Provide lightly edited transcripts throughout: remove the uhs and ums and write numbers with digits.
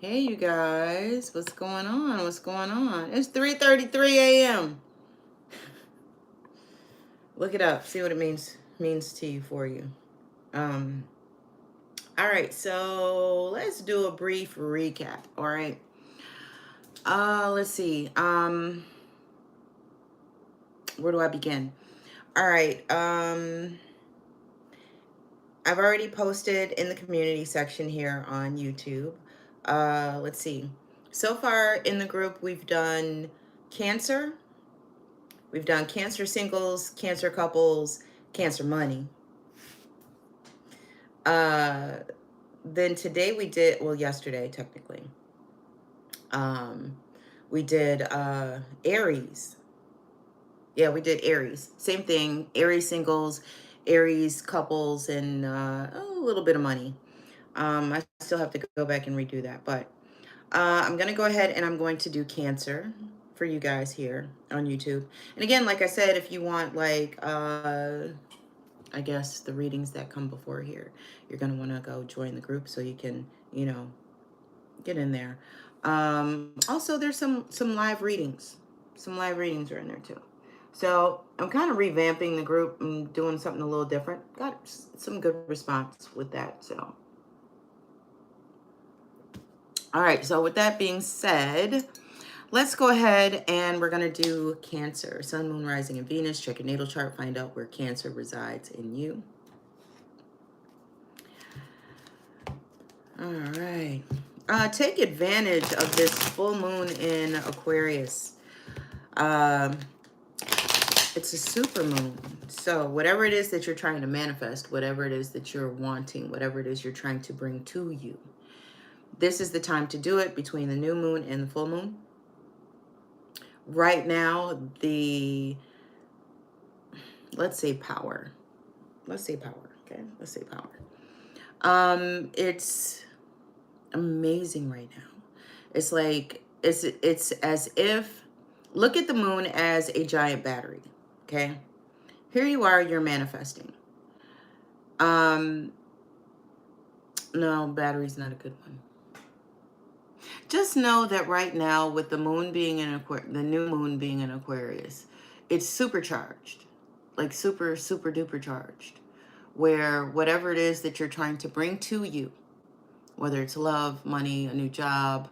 Hey, you guys, what's going on? What's going on? It's 3:33 a.m. Look it up. See what it means to you for you. Um. All right, so let's do a brief recap. All right. Let's see. Where do I begin? All right. I've already posted in the community section here on YouTube. Let's see. So far in the group, we've done cancer. We've done cancer singles, cancer couples, cancer money. Uh, then today we did, well, yesterday technically, um, we did Aries. Yeah, we did Aries. Same thing, Aries singles, Aries couples, and a little bit of money. I still have to go back and redo that, but I'm going to go ahead and I'm going to do cancer for you guys here on YouTube. And again, like I said, if you want I guess the readings that come before here, you're going to want to go join the group so you can, get in there. Also, there's some live readings. Some live readings are in there too. So I'm kind of revamping the group and doing something a little different. Got some good response with that. So, all right. So with that being said, let's go ahead and we're going to do Cancer, Sun, Moon, Rising, and Venus. Check your natal chart, find out where Cancer resides in you. All right. Take advantage of this full moon in Aquarius. It's a super moon. So whatever it is that you're trying to manifest, whatever it is that you're wanting, whatever it is you're trying to bring to you, this is the time to do it between the new moon and the full moon. Right now, let's say power. Let's say power, okay? Let's say power. It's amazing right now. It's like it's as if, look at the moon as a giant battery, okay? Here you are, you're manifesting. No, battery's not a good one. Just know that right now, with the moon being in the new moon being in Aquarius, it's supercharged, like super duper charged, where whatever it is that you're trying to bring to you, whether it's love, money, a new job,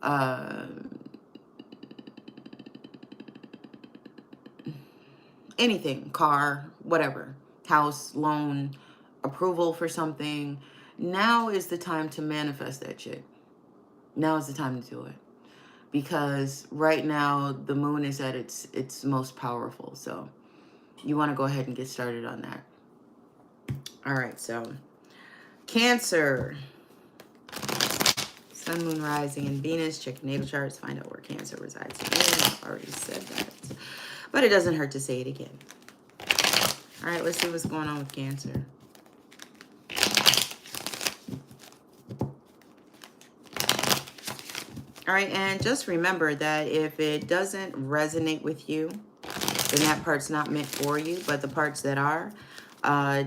uh, anything, car, whatever, house, loan, approval for something, now is the time to manifest that shit. Now is the time to do it. Because right now the moon is at its most powerful. So you want to go ahead and get started on that. All right, so Cancer, Sun, Moon, Rising, and Venus. Check your natal charts. Find out where Cancer resides. I've already said that, but it doesn't hurt to say it again. All right, let's see what's going on with Cancer. All right, and just remember that if it doesn't resonate with you, then that part's not meant for you. But the parts that are,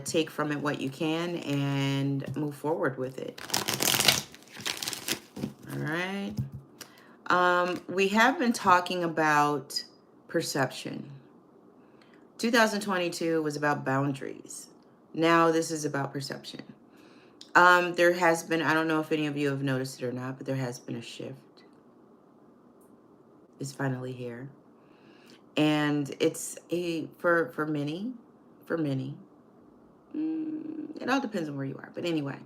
take from it what you can and move forward with it. All right. We have been talking about perception. 2022 was about boundaries. Now this is about perception. There has been, I don't know if any of you have noticed it or not, but there has been a shift. It's finally here. And it's for many, it all depends on where you are. But anyway,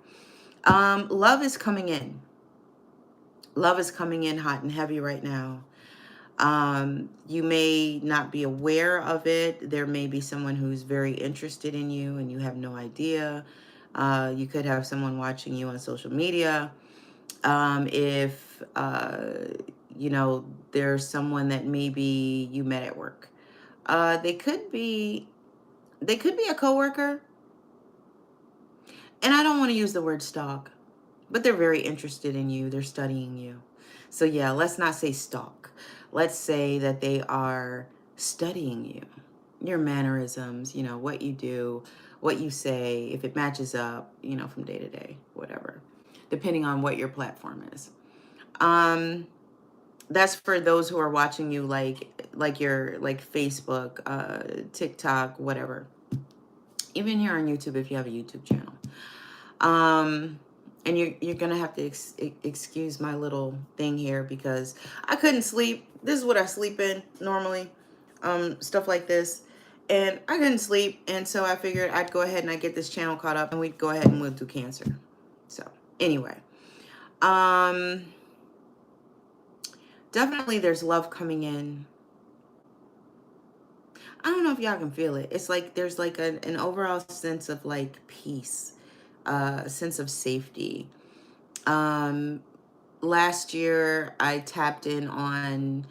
love is coming in. Love is coming in hot and heavy right now. You may not be aware of it. There may be someone who's very interested in you and you have no idea. You could have someone watching you on social media. If there's someone that maybe you met at work. They could be a coworker. And I don't want to use the word stalk, but they're very interested in you. They're studying you. So yeah, let's not say stalk. Let's say that they are studying you, your mannerisms, what you do, what you say, if it matches up, from day to day, whatever, depending on what your platform is. Um, that's for those who are watching you like your like Facebook, TikTok, whatever. Even here on YouTube if you have a YouTube channel. Um, and you're gonna have to excuse my little thing here because I couldn't sleep. This is what I sleep in normally, stuff like this, and I couldn't sleep, and so I figured I'd go ahead and I get this channel caught up, and we'd go ahead and move through Cancer. So anyway, um, definitely there's love coming in. I don't know if y'all can feel it. It's like there's like an overall sense of like peace, a sense of safety. Um, Last year I tapped in on,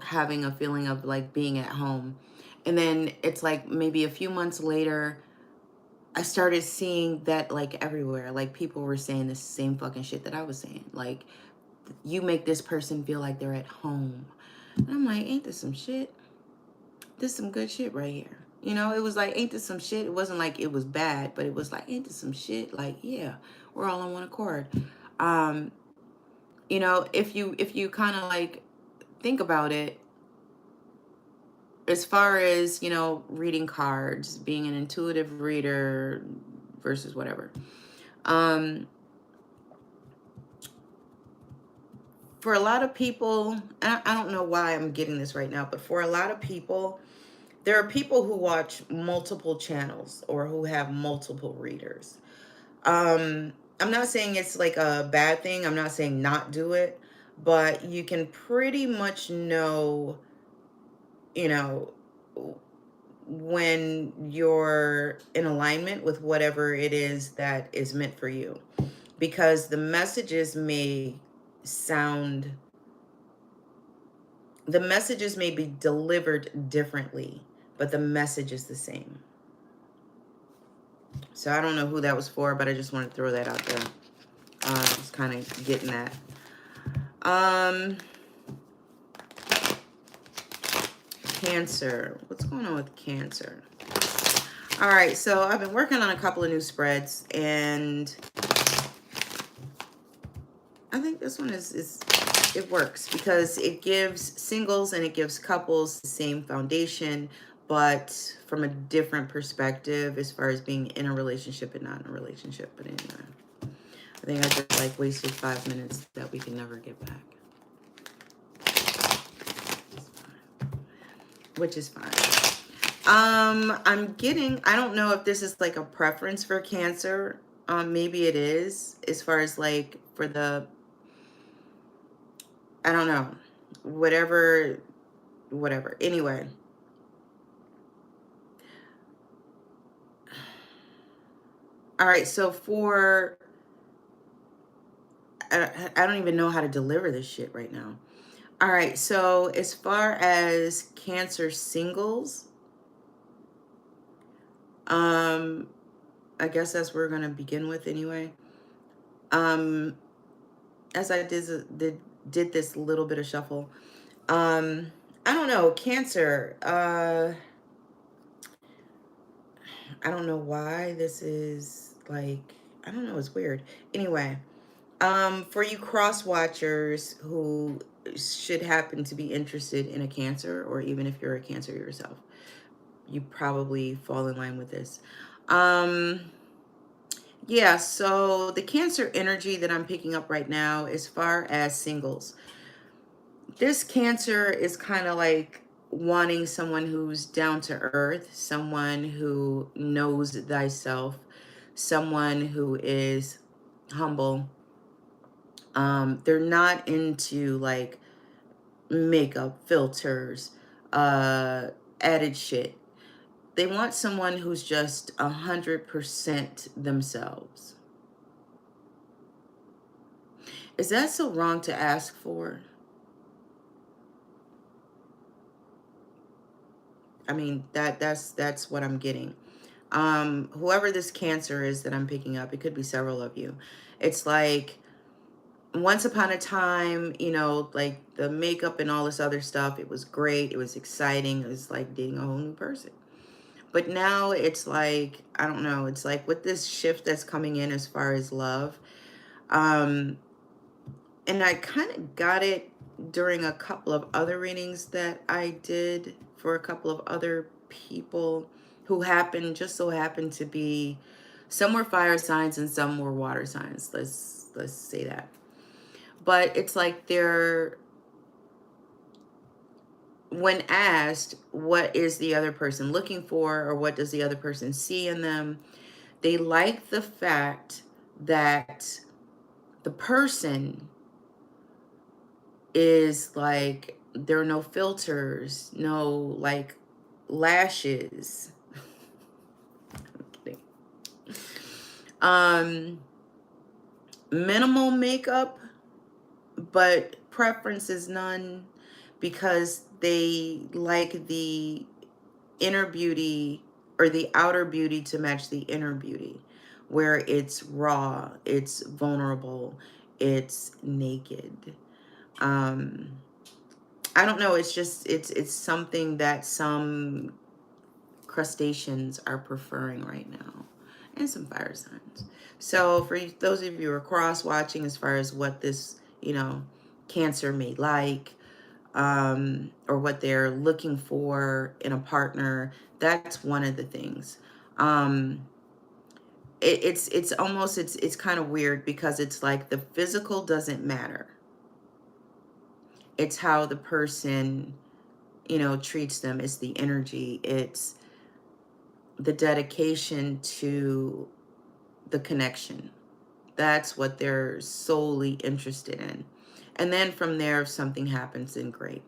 having a feeling of like being at home. And then it's like maybe a few months later, I started seeing that like everywhere. Like people were saying the same fucking shit that I was saying. Like, you make this person feel like they're at home. And I'm like, ain't this some shit? This is some good shit right here. It was like, ain't this some shit? It wasn't like it was bad, but it was like, ain't this some shit? Like, yeah, we're all on one accord. Um, if you kind of like think about it, as far as, reading cards, being an intuitive reader versus whatever. For a lot of people, and I don't know why I'm getting this right now, but for a lot of people, there are people who watch multiple channels or who have multiple readers. I'm not saying it's like a bad thing. I'm not saying not do it, but you can pretty much know, you know, when you're in alignment with whatever it is that is meant for you. Because sound, the messages may be delivered differently, but the message is the same. So I don't know who that was for, but I just want to throw that out there. Just kind of getting that. Cancer. What's going on with Cancer? All right, so I've been working on a couple of new spreads, and I think this one is it works because it gives singles and it gives couples the same foundation, but from a different perspective as far as being in a relationship and not in a relationship. But anyway, I think I just like wasted 5 minutes that we can never get back. Which is fine. I don't know if this is like a preference for Cancer. Maybe it is, as far as like for the, I don't know, whatever. Anyway. All right, so I don't even know how to deliver this shit right now. All right, so as far as Cancer singles, I guess that's what we're gonna begin with anyway. As I did this little bit of shuffle, I don't know, Cancer. I don't know why this is like, I don't know, it's weird. Anyway, for you cross watchers who should happen to be interested in a Cancer, or even if you're a Cancer yourself, you probably fall in line with this. Yeah, so the Cancer energy that I'm picking up right now, as far as singles, this Cancer is kind of like wanting someone who's down to earth, someone who knows thyself, someone who is humble. They're not into like makeup, filters, added shit. They want someone who's just 100% themselves. Is that so wrong to ask for? I mean, that's what I'm getting. Whoever this Cancer is that I'm picking up, it could be several of you. It's like once upon a time, like the makeup and all this other stuff, it was great. It was exciting. It was like dating a whole new person. But now it's like, I don't know, it's like with this shift that's coming in as far as love, And I kind of got it during a couple of other readings that I did for a couple of other people who just so happened to be, some were fire signs and some were water signs. Let's say that. But it's like when asked what is the other person looking for or what does the other person see in them, they like the fact that the person is like, there are no filters, no like lashes. I'm kidding. Minimal makeup, but preference is none, because they like the inner beauty or the outer beauty to match the inner beauty, where it's raw, it's vulnerable, it's naked. I don't know, it's just it's something that some crustaceans are preferring right now, and some fire signs. So for those of you who are cross watching as far as what this, Cancer may like, or what they're looking for in a partner, that's one of the things. It's almost, it's kind of weird, because it's like the physical doesn't matter. It's how the person, treats them. It's the energy. It's the dedication to the connection. That's what they're solely interested in. And then from there, if something happens, then great.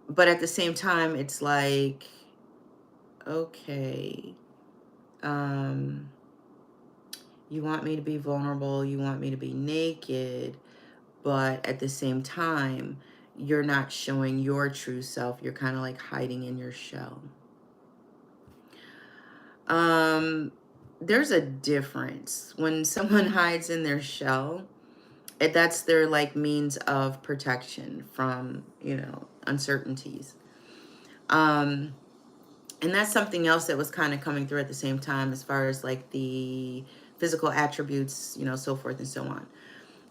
But at the same time, it's like, okay, you want me to be vulnerable, you want me to be naked, but at the same time, you're not showing your true self. You're kind of like hiding in your shell. There's a difference when someone hides in their shell. That's their like means of protection from, uncertainties. And that's something else that was kind of coming through at the same time, as far as like the physical attributes, so forth and so on.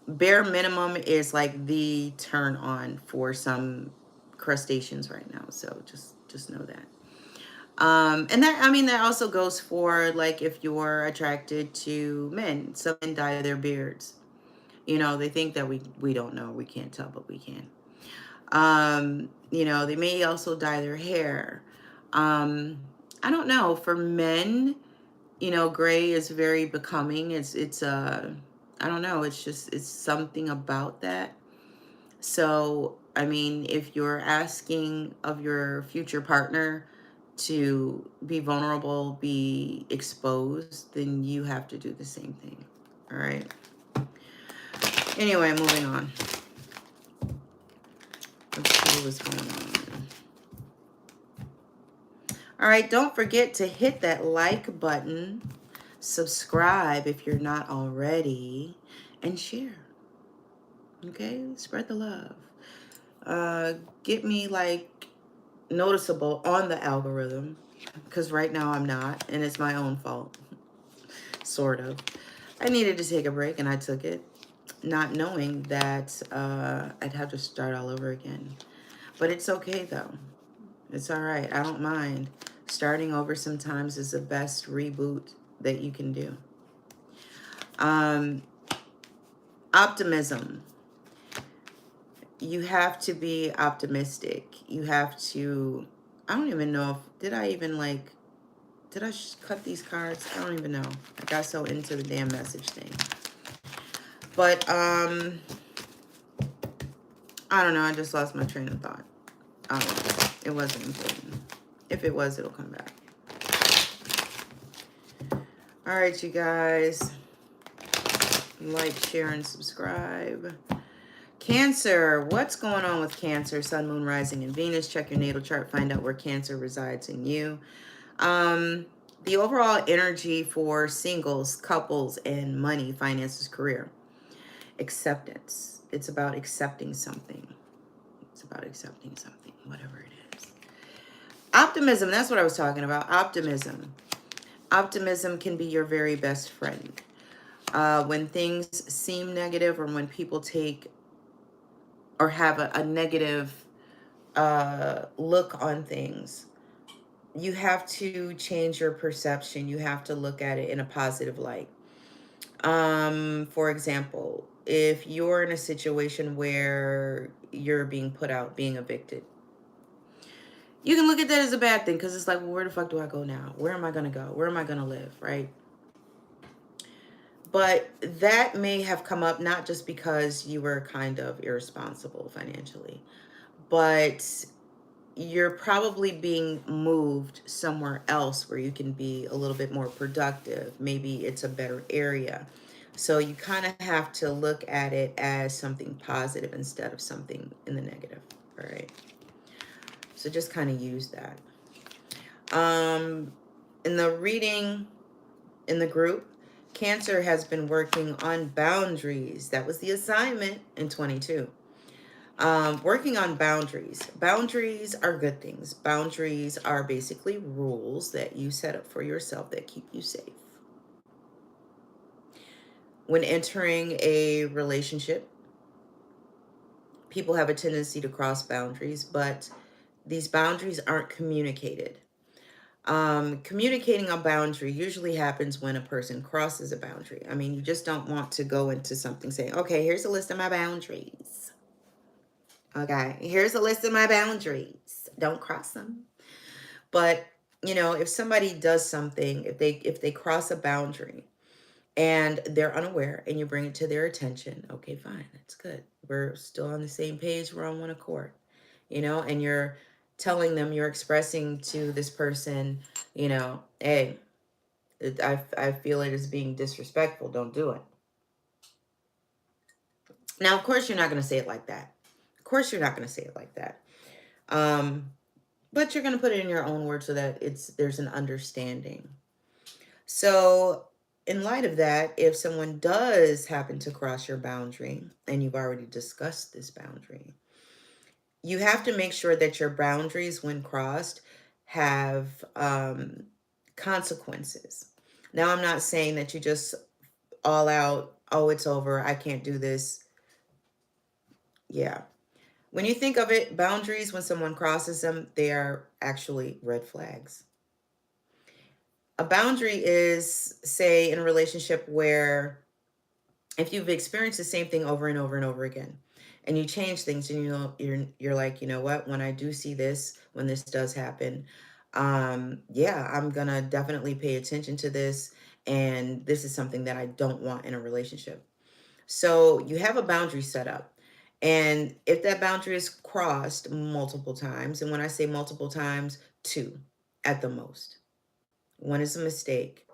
Bare minimum is like the turn on for some crustaceans right now. So just know that. And that, I mean, that also goes for like if you're attracted to men. Some men dye their beards. They think that we don't know, we can't tell, but we can. They may also dye their hair. I don't know. For men, gray is very becoming. It's I don't know. It's something about that. So, I mean, if you're asking of your future partner to be vulnerable, be exposed, then you have to do the same thing. All right. Anyway, moving on. Let's see what's going on. All right, don't forget to hit that like button, subscribe if you're not already, and share. Okay, spread the love. Get me like noticeable on the algorithm, because right now I'm not, and it's my own fault, sort of. I needed to take a break, and I took it, not knowing that I'd have to start all over again. But it's okay, though. It's all right. I don't mind. Starting over sometimes is the best reboot that you can do. Optimism. You have to be optimistic. You have to, I don't even know if, did I cut these cards? I don't even know. I got so into the damn message thing. But, I don't know. I just lost my train of thought. It wasn't important. If it was, it'll come back. All right, you guys. Like, share, and subscribe. Cancer. What's going on with Cancer? Sun, Moon, Rising, and Venus. Check your natal chart. Find out where Cancer resides in you. The overall energy for singles, couples, and money, finances, career. Acceptance. It's about accepting something. It's about accepting something, whatever it is. Optimism. That's what I was talking about. Optimism. Optimism can be your very best friend. When things seem negative, or when people take or have a negative look on things, you have to change your perception. You have to look at it in a positive light. For example, if you're in a situation where you're being put out, being evicted, you can look at that as a bad thing, because it's like, well, where the fuck do I go now? Where am I going to go? Where am I going to live? Right? But that may have come up not just because you were kind of irresponsible financially, but you're probably being moved somewhere else where you can be a little bit more productive. Maybe it's a better area. So you kind of have to look at it as something positive instead of something in the negative. All right. So just kind of use that. In the reading in the group, Cancer has been working on boundaries. That was the assignment in 22. Working on boundaries. Boundaries are good things. Boundaries are basically rules that you set up for yourself that keep you safe. When entering a relationship, people have a tendency to cross boundaries, but these boundaries aren't communicated. Communicating a boundary usually happens when a person crosses a boundary. I mean, you just don't want to go into something saying, okay, here's a list of my boundaries. Okay, here's a list of my boundaries. Don't cross them. But, if somebody does something, if they cross a boundary and they're unaware and you bring it to their attention, okay, fine, that's good. We're still on the same page, we're on one accord. And you're telling them, you're expressing to this person, hey, I feel it is being disrespectful. Don't do it. Now, of course, you're not going to say it like that. Of course, you're not going to say it like that. But you're going to put it in your own words so that there's an understanding. So, in light of that, if someone does happen to cross your boundary, and you've already discussed this boundary, you have to make sure that your boundaries, when crossed, have consequences. Now, I'm not saying that you just all out, oh, it's over, I can't do this. Yeah. When you think of it, boundaries, when someone crosses them, they are actually red flags. A boundary is, say, in a relationship where if you've experienced the same thing over and over and over again, and you change things, and you're like, you know what, when I do see this, when this does happen, yeah, I'm gonna definitely pay attention to this, and this is something that I don't want in a relationship. So you have a boundary set up. And if that boundary is crossed multiple times, and when I say multiple times, two at the most. One is a mistake,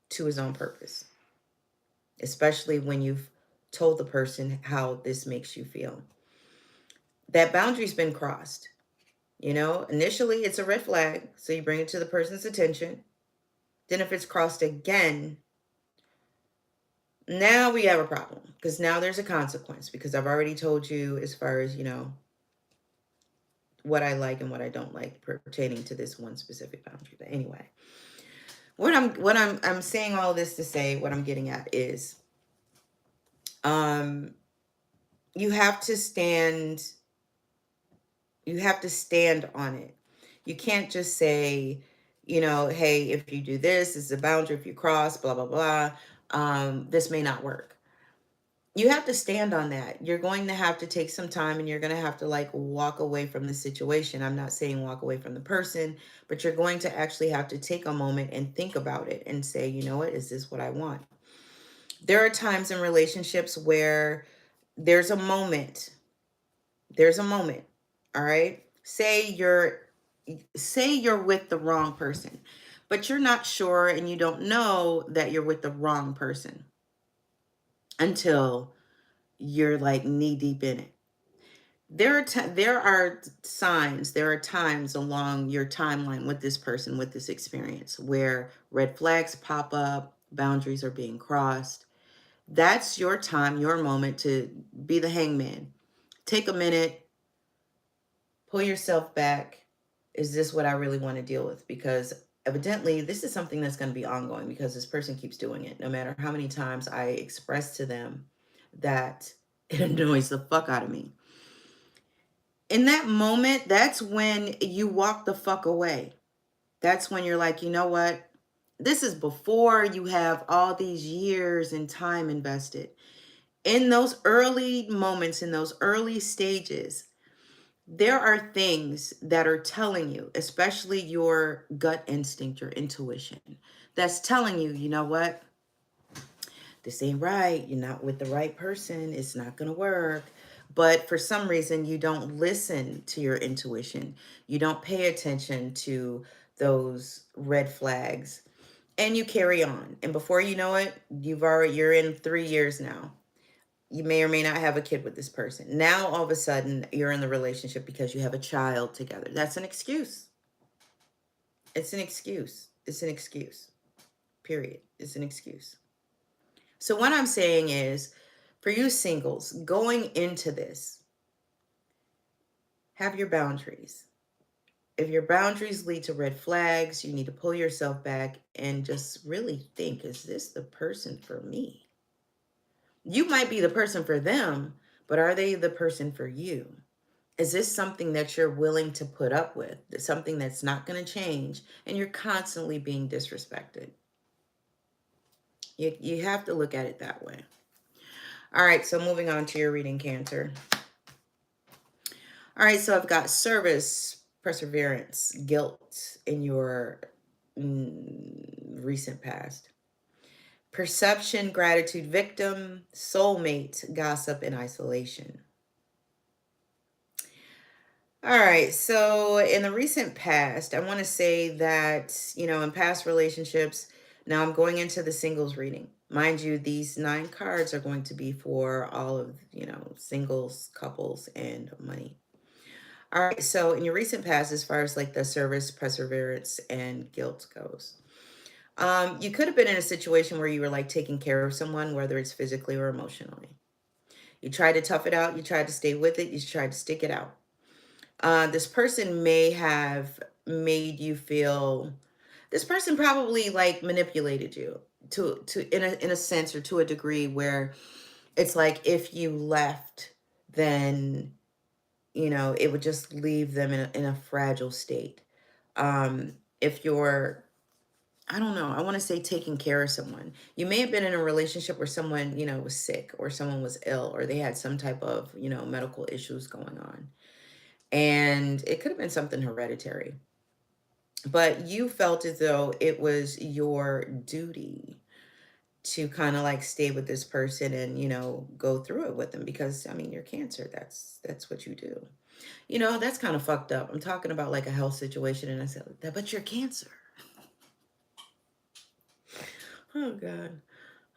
two is on purpose, especially when you've told the person how this makes you feel. That boundary's been crossed. Initially it's a red flag, so you bring it to the person's attention. Then if it's crossed again, now we have a problem, because now there's a consequence, because I've already told you as far as, what I like and what I don't like pertaining to this one specific boundary. But anyway, what I'm saying all this to say, what I'm getting at is, um you have to stand on it. You can't just say, hey, if you do this is a boundary, if you cross, blah blah blah, this may not work. You have to stand on that. You're going to have to take some time, and you're going to have to walk away from the situation. I'm not saying walk away from the person, but you're going to actually have to take a moment and think about it and say, you know what, is this what I want? There are times in relationships where there's a moment. There's a moment. All right. Say you're with the wrong person, but you're not sure and you don't know that you're with the wrong person until you're knee deep in it. There are signs, there are times along your timeline with this person, with this experience, where red flags pop up, boundaries are being crossed. That's your time, your moment to be the hangman. Take a minute, pull yourself back. Is this what I really want to deal with? Because evidently this is something that's going to be ongoing because this person keeps doing it. No matter how many times I express to them that it annoys the fuck out of me. In that moment, that's when you walk the fuck away. That's when you're like, you know what? This is before you have all these years and time invested. In those early moments, in those early stages, there are things that are telling you, especially your gut instinct, your intuition, that's telling you, you know what? This ain't right. You're not with the right person. It's not going to work. But for some reason, you don't listen to your intuition. You don't pay attention to those red flags and you carry on. And before you know it, you're in 3 years now. You may or may not have a kid with this person. Now, all of a sudden, you're in the relationship because you have a child together. That's an excuse. It's an excuse. It's an excuse. Period. It's an excuse. So what I'm saying is, for you singles, going into this, have your boundaries. If your boundaries lead to red flags, you need to pull yourself back and just really think, is this the person for me? You might be the person for them, but are they the person for you? Is this something that you're willing to put up with? Something that's not going to change and you're constantly being disrespected? You have to look at it that way. All right, so moving on to your reading, Cancer. All right, so I've got service, perseverance, guilt in your recent past. Perception, gratitude, victim, soulmate, gossip, and isolation. All right, so in the recent past, I want to say that, in past relationships, now I'm going into the singles reading. Mind you, these 9 cards are going to be for all of, singles, couples, and money. All right, so in your recent past, as far as like the service, perseverance, and guilt goes, you could have been in a situation where you were like taking care of someone, whether it's physically or emotionally. You tried to tough it out, you tried to stay with it, you tried to stick it out. This person may have made you feel, this person probably like manipulated you to in a sense or to a degree where it's like if you left, then it would just leave them in a fragile state. If you're, I don't know, I want to say taking care of someone. You may have been in a relationship where someone, was sick or someone was ill or they had some type of, medical issues going on. And it could have been something hereditary. But you felt as though it was your duty to kind of like stay with this person and, go through it with them because I mean, you're Cancer. That's what you do. That's kind of fucked up. I'm talking about like a health situation and I said like that, but you're Cancer. Oh God.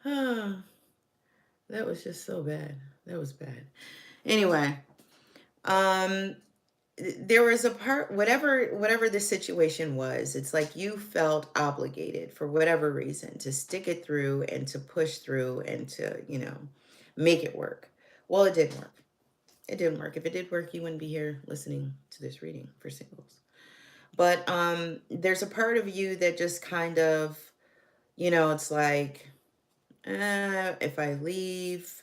Oh, that was just so bad. That was bad. Anyway, um there was a part, whatever the situation was, it's like you felt obligated for whatever reason to stick it through and to push through and to, make it work. Well, it didn't work. It didn't work. If it did work, you wouldn't be here listening to this reading for singles. But there's a part of you that just kind of, it's like, if I leave,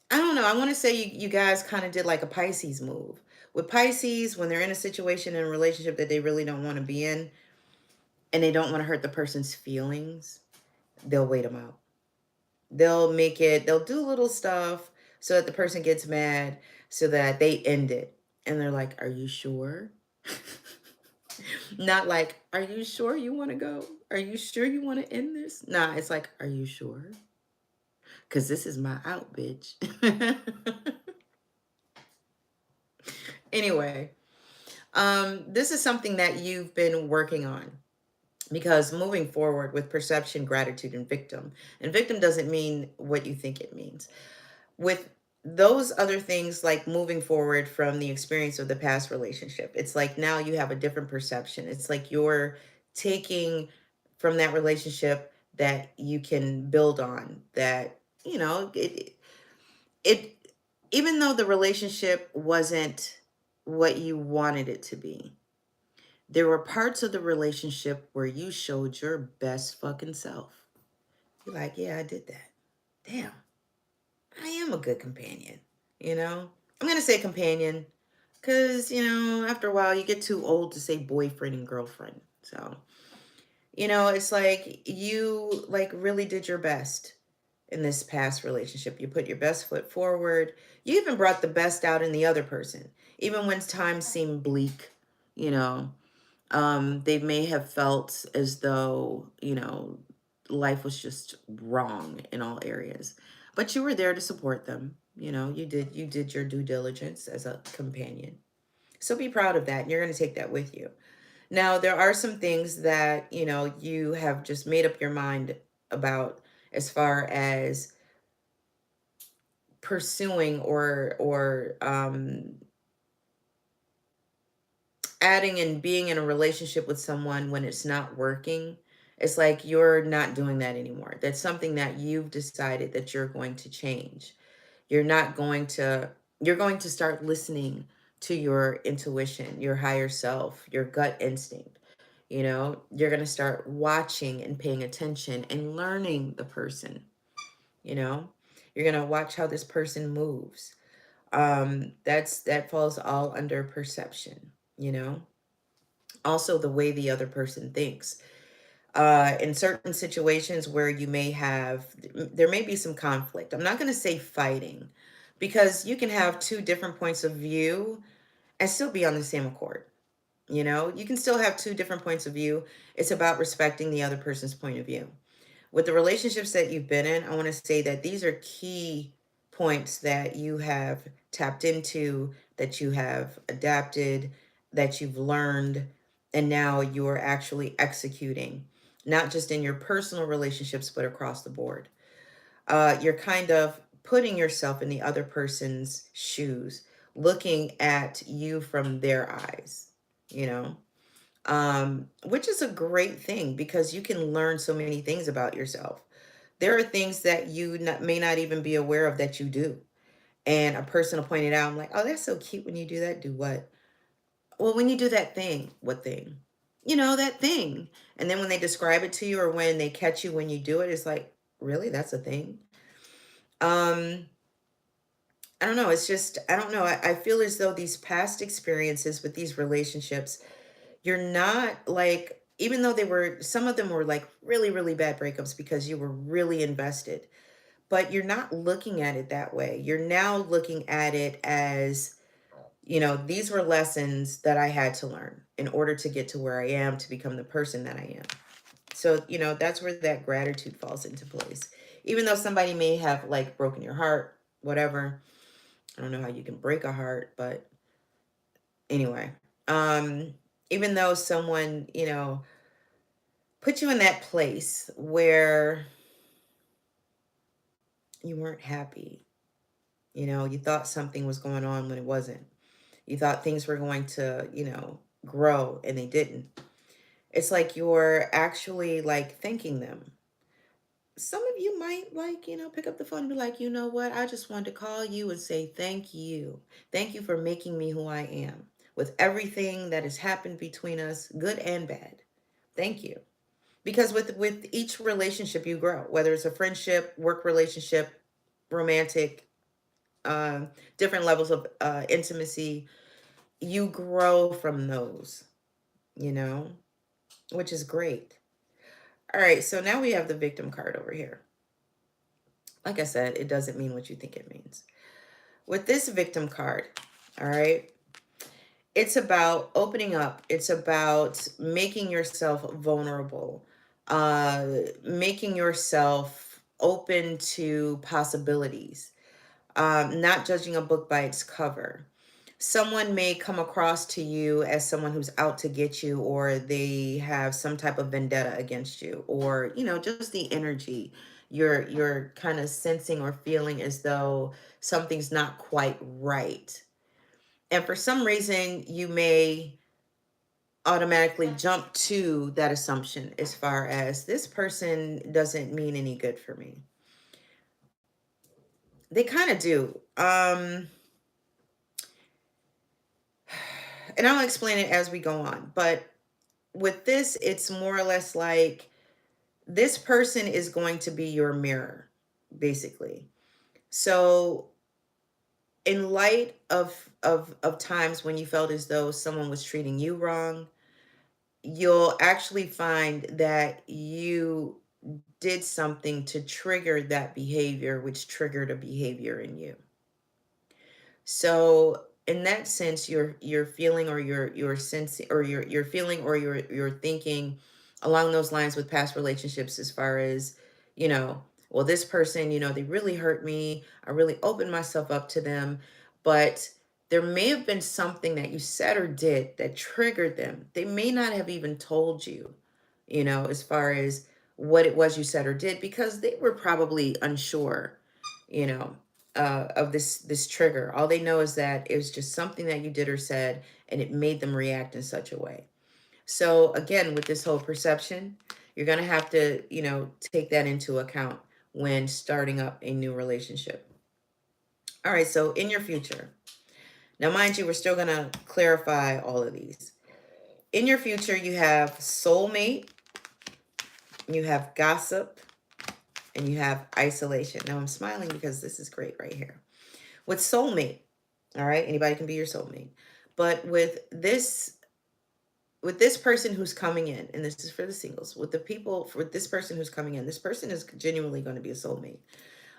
I don't know. I want to say you guys kind of did like a Pisces move. With Pisces, when they're in a situation in a relationship that they really don't want to be in and they don't want to hurt the person's feelings, they'll wait them out. They'll do little stuff so that the person gets mad so that they end it. And they're like, are you sure? Not like, are you sure you want to go? Are you sure you want to end this? Nah, it's like, are you sure? Because this is my out, bitch. Anyway, this is something that you've been working on because moving forward with perception, gratitude, and victim doesn't mean what you think it means. With those other things, like moving forward from the experience of the past relationship, it's like now you have a different perception. It's like you're taking from that relationship that you can build on, that, it even though the relationship wasn't what you wanted it to be, There were parts of the relationship where you showed your best fucking self. You're like, yeah, I did that. Damn, I am a good companion. You know, I'm going to say companion because, after a while you get too old to say boyfriend and girlfriend. So, it's like you like really did your best in this past relationship. You put your best foot forward. You even brought the best out in the other person, even when times seemed bleak. You know, they may have felt as though life was just wrong in all areas, but you were there to support them. You did your due diligence as a companion. So be proud of that, and you're going to take that with you. Now, there are some things that, you have just made up your mind about as far as pursuing or adding and being in a relationship with someone when it's not working. It's like you're not doing that anymore. That's something that you've decided that you're going to change. You're not going to, you're going to start listening to your intuition, your higher self, your gut instinct. You're going to start watching and paying attention and learning the person. you know you're going to watch how this person moves. That falls all under perception. Also the way the other person thinks. In certain situations where there may be some conflict. I'm not going to say fighting, because you can have two different points of view and still be on the same accord. You can still have two different points of view. It's about respecting the other person's point of view. With the relationships that you've been in, I want to say that these are key points that you have tapped into, that you have adapted, that you've learned, and now you're actually executing, not just in your personal relationships, but across the board. You're kind of putting yourself in the other person's shoes, looking at you from their eyes, you know? Which is a great thing because you can learn so many things about yourself. There are things that you may not even be aware of that you do. And a person will point it out. I'm like, oh, that's so cute when you do that. Do what? Well, when you do that thing, what thing? That thing. And then when they describe it to you or when they catch you when you do it, it's like, really? That's a thing? Um, I don't know. It's just, I don't know. I feel as though these past experiences with these relationships, you're not like, even though some of them were like really, really bad breakups because you were really invested, but you're not looking at it that way. You're now looking at it as, these were lessons that I had to learn in order to get to where I am, to become the person that I am. So, that's where that gratitude falls into place. Even though somebody may have like broken your heart, whatever. I don't know how you can break a heart, but anyway. Um, Even though someone, put you in that place where you weren't happy, you thought something was going on when it wasn't. You thought things were going to, grow and they didn't. It's like you're actually like thanking them. Some of you might like, pick up the phone and be like, you know what? I just wanted to call you and say thank you. Thank you for making me who I am with everything that has happened between us, good and bad. Thank you. Because with each relationship you grow, whether it's a friendship, work relationship, romantic, different levels of intimacy, you grow from those, you know, which is great. All right, so now we have the victim card over here. Like I said, it doesn't mean what you think it means. With this victim card, all right, it's about opening up. It's about making yourself vulnerable, making yourself open to possibilities, not judging a book by its cover. Someone may come across to you as someone who's out to get you, or they have some type of vendetta against you, or just the energy. You're kind of sensing or feeling as though something's not quite right. And for some reason, you may automatically jump to that assumption as far as this person doesn't mean any good for me. They kind of do. And I'll explain it as we go on. But with this, it's more or less like this person is going to be your mirror, basically. So in light of times when you felt as though someone was treating you wrong, you'll actually find that you did something to trigger that behavior, which triggered a behavior in you. So in that sense, you're feeling, or you're sensing, or you're feeling, or you're thinking along those lines with past relationships, as far as, you know, well, this person, they really hurt me. I really opened myself up to them, but there may have been something that you said or did that triggered them. They may not have even told you, as far as what it was you said or did, because they were probably unsure, you know, of this trigger. All they know is that it was just something that you did or said, and it made them react in such a way. So again, with this whole perception, you're gonna have to, take that into account when starting up a new relationship. All right, so in your future, now mind you, we're still gonna clarify all of these. In your future, you have soulmate, you have gossip, and you have isolation. Now I'm smiling because this is great right here. With soulmate, all right, anybody can be your soulmate. But with this person who's coming in, and this is for the singles, with the people, for this person who's coming in, this person is genuinely going to be a soulmate.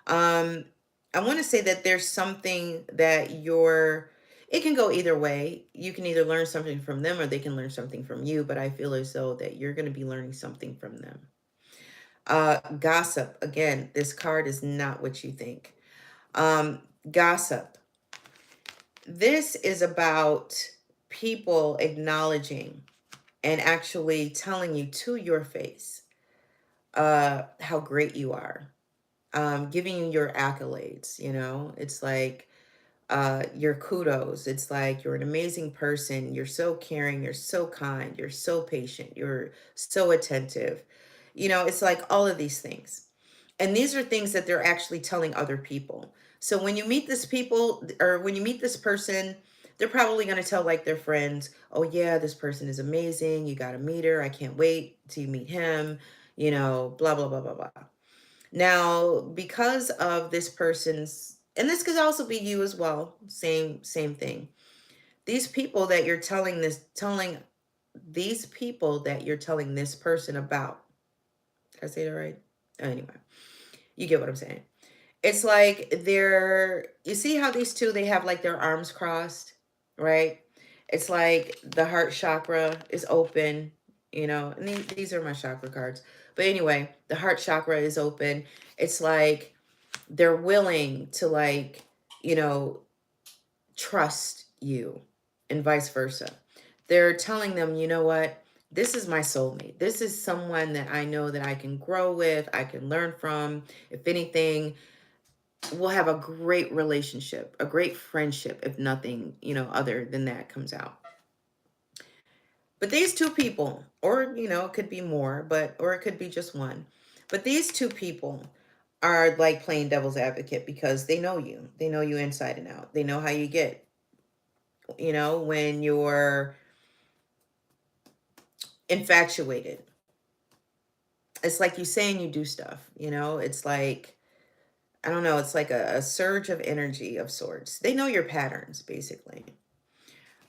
Um, I want to say that there's something that it can go either way. You can either learn something from them, or they can learn something from you, but I feel as though that you're going to be learning something from them. Gossip, again, this card is not what you think. Gossip. This is about people acknowledging and actually telling you to your face how great you are, giving you your accolades. It's like your kudos. It's like you're an amazing person. You're so caring. You're so kind. You're so patient. You're so attentive. It's like all of these things. And these are things that they're actually telling other people. So when you meet this people, or when you meet this person, they're probably going to tell like their friends, oh yeah, this person is amazing. You got to meet her. I can't wait till you meet him, blah, blah, blah, blah, blah. Now, because of this person's, and this could also be you as well, same thing. These people that you're telling these people that you're telling this person about. Did I say that right? Anyway, you get what I'm saying. It's like you see how these two, they have like their arms crossed, right? It's like the heart chakra is open, and these are my chakra cards. But anyway, the heart chakra is open. It's like they're willing to, like, you know, trust you, and vice versa. They're telling them, you know what? This is my soulmate. This is someone that I know that I can grow with, I can learn from. If anything, we'll have a great relationship, a great friendship, if nothing, other than that comes out. But these two people, or, it could be more, or it could be just one. But these two people are like playing devil's advocate because they know you. They know you inside and out. They know how you get, when you're infatuated. It's like you say and you do stuff, it's like, I don't know, it's like a surge of energy of sorts. They know your patterns, basically.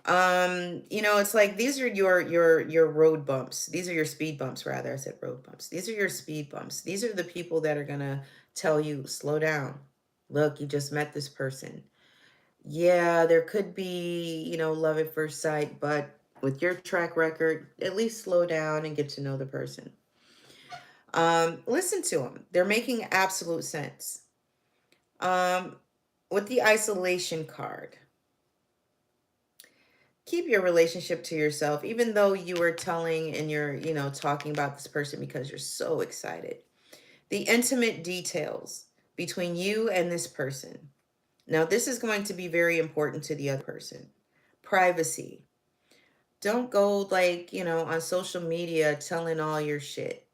It's like these are your road bumps. These are your speed bumps, rather. I said road bumps. These are your speed bumps. These are the people that are gonna tell you, slow down. Look, you just met this person. Yeah, there could be, love at first sight, but with your track record, at least slow down and get to know the person. Listen to them. They're making absolute sense. Um, with the isolation card, keep your relationship to yourself, even though you are telling and you're, talking about this person because you're so excited. The intimate details between you and this person. Now, this is going to be very important to the other person. Privacy. Don't go, like, on social media telling all your shit.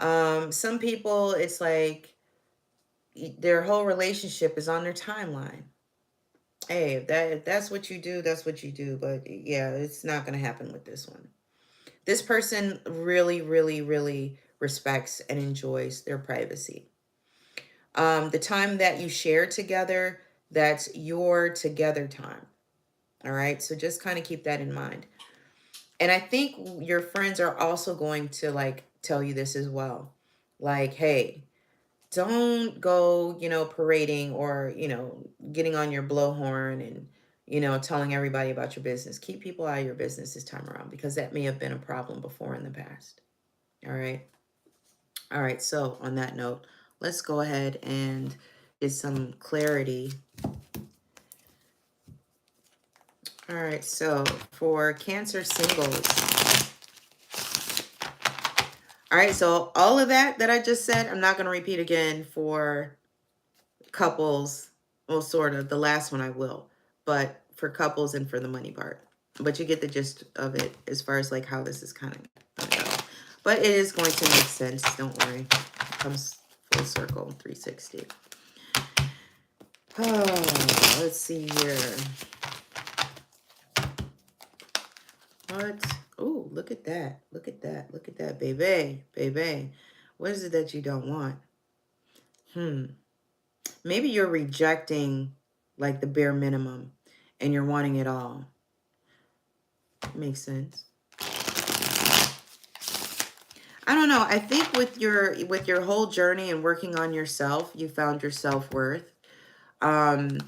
Some people, it's like their whole relationship is on their timeline. Hey, if that's what you do, that's what you do. But yeah, it's not going to happen with this one. This person really, really, really respects and enjoys their privacy. The time that you share together, that's your together time. All right. So just kind of keep that in mind. And I think your friends are also going to like tell you this as well. Like, hey, don't go, parading or, getting on your blowhorn and, telling everybody about your business. Keep people out of your business this time around because that may have been a problem before in the past. All right. All right. So, on that note, let's go ahead and get some clarity. All right. So, for Cancer singles, all right. So, all of that I just said, I'm not going to repeat again for couples. Well, sort of. The last one I will, but for couples and for the money part. But you get the gist of it as far as like how this is kind of gonna go. But it is going to make sense. Don't worry. It comes full circle, 360. Oh, let's see here. What? Oh, look at that. Look at that. Look at that, baby. Baby. What is it that you don't want? Maybe you're rejecting like the bare minimum and you're wanting it all. Makes sense. I don't know. I think with your whole journey and working on yourself, you found your self-worth. Um,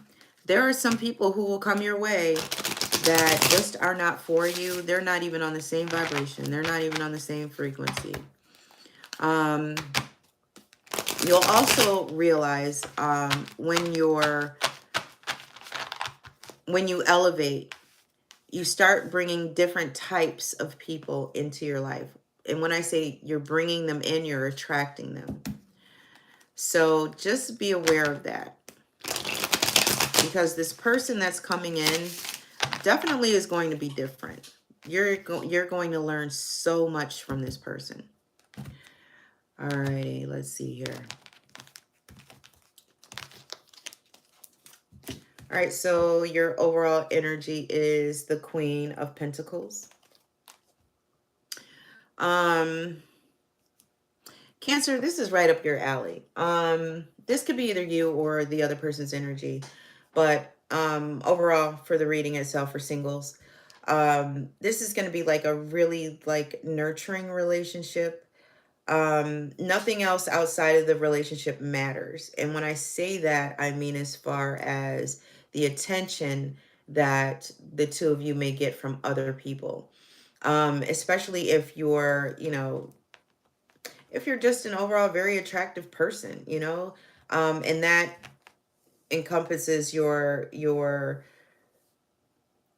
there are some people who will come your way that just are not for you. They're not even on the same vibration. They're not even on the same frequency. Um, you'll also realize when you elevate, you start bringing different types of people into your life. And when I say you're bringing them in, you're attracting them. So just be aware of that. Because this person that's coming in definitely is going to be different. You're going to learn so much from this person. All righty, let's see here. All right, so your overall energy is the Queen of Pentacles. Cancer, this is right up your alley. This could be either you or the other person's energy, but overall for the reading itself for singles, this is going to be like a really like nurturing relationship. Nothing else outside of the relationship matters. And when I say that, I mean as far as the attention that the two of you may get from other people. Especially if you're, if you're just an overall very attractive person, and that encompasses your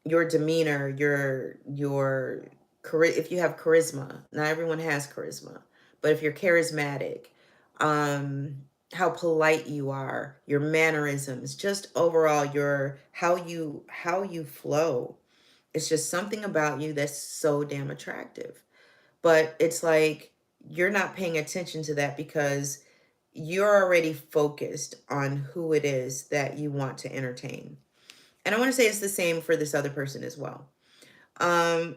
demeanor, your if you have charisma. Not everyone has charisma, but if you're charismatic, how polite you are, your mannerisms, just overall your how you flow. It's just something about you that's so damn attractive. But it's like you're not paying attention to that because you're already focused on who it is that you want to entertain. And I want to say it's the same for this other person as well. Um,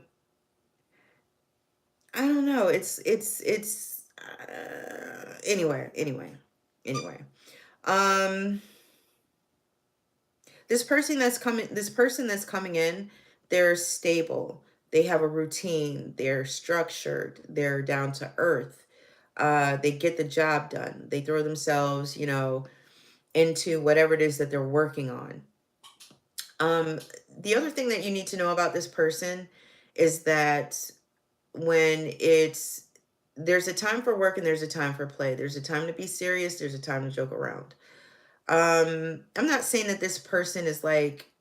I don't know. Anyway. Um, this person that's coming in, they're stable. They have a routine. They're structured. They're down to earth. They get the job done. They throw themselves, into whatever it is that they're working on. Um, the other thing that you need to know about this person is that when there's a time for work and there's a time for play. There's a time to be serious. There's a time to joke around. I'm not saying that this person is like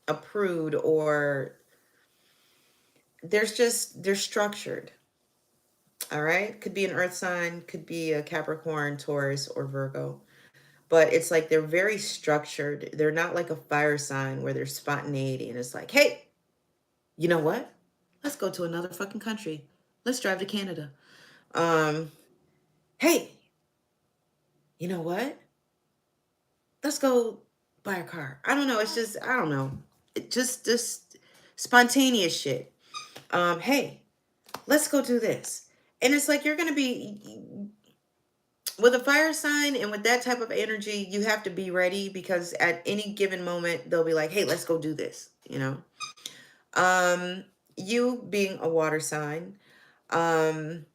a prude or they're structured. All right. Could be an earth sign, could be a Capricorn, Taurus, or Virgo. But it's like they're very structured. They're not like a fire sign where there's spontaneity and it's like, hey, you know what? Let's go to another fucking country. Let's drive to Canada. Um, hey, you know what? Let's go. buy a car. I don't know. It's just, I don't know. It just spontaneous shit. Hey, let's go do this. And it's like, you're going to be, with a fire sign and with that type of energy, you have to be ready, because at any given moment, they'll be like, hey, let's go do this, you know? You being a water sign, um,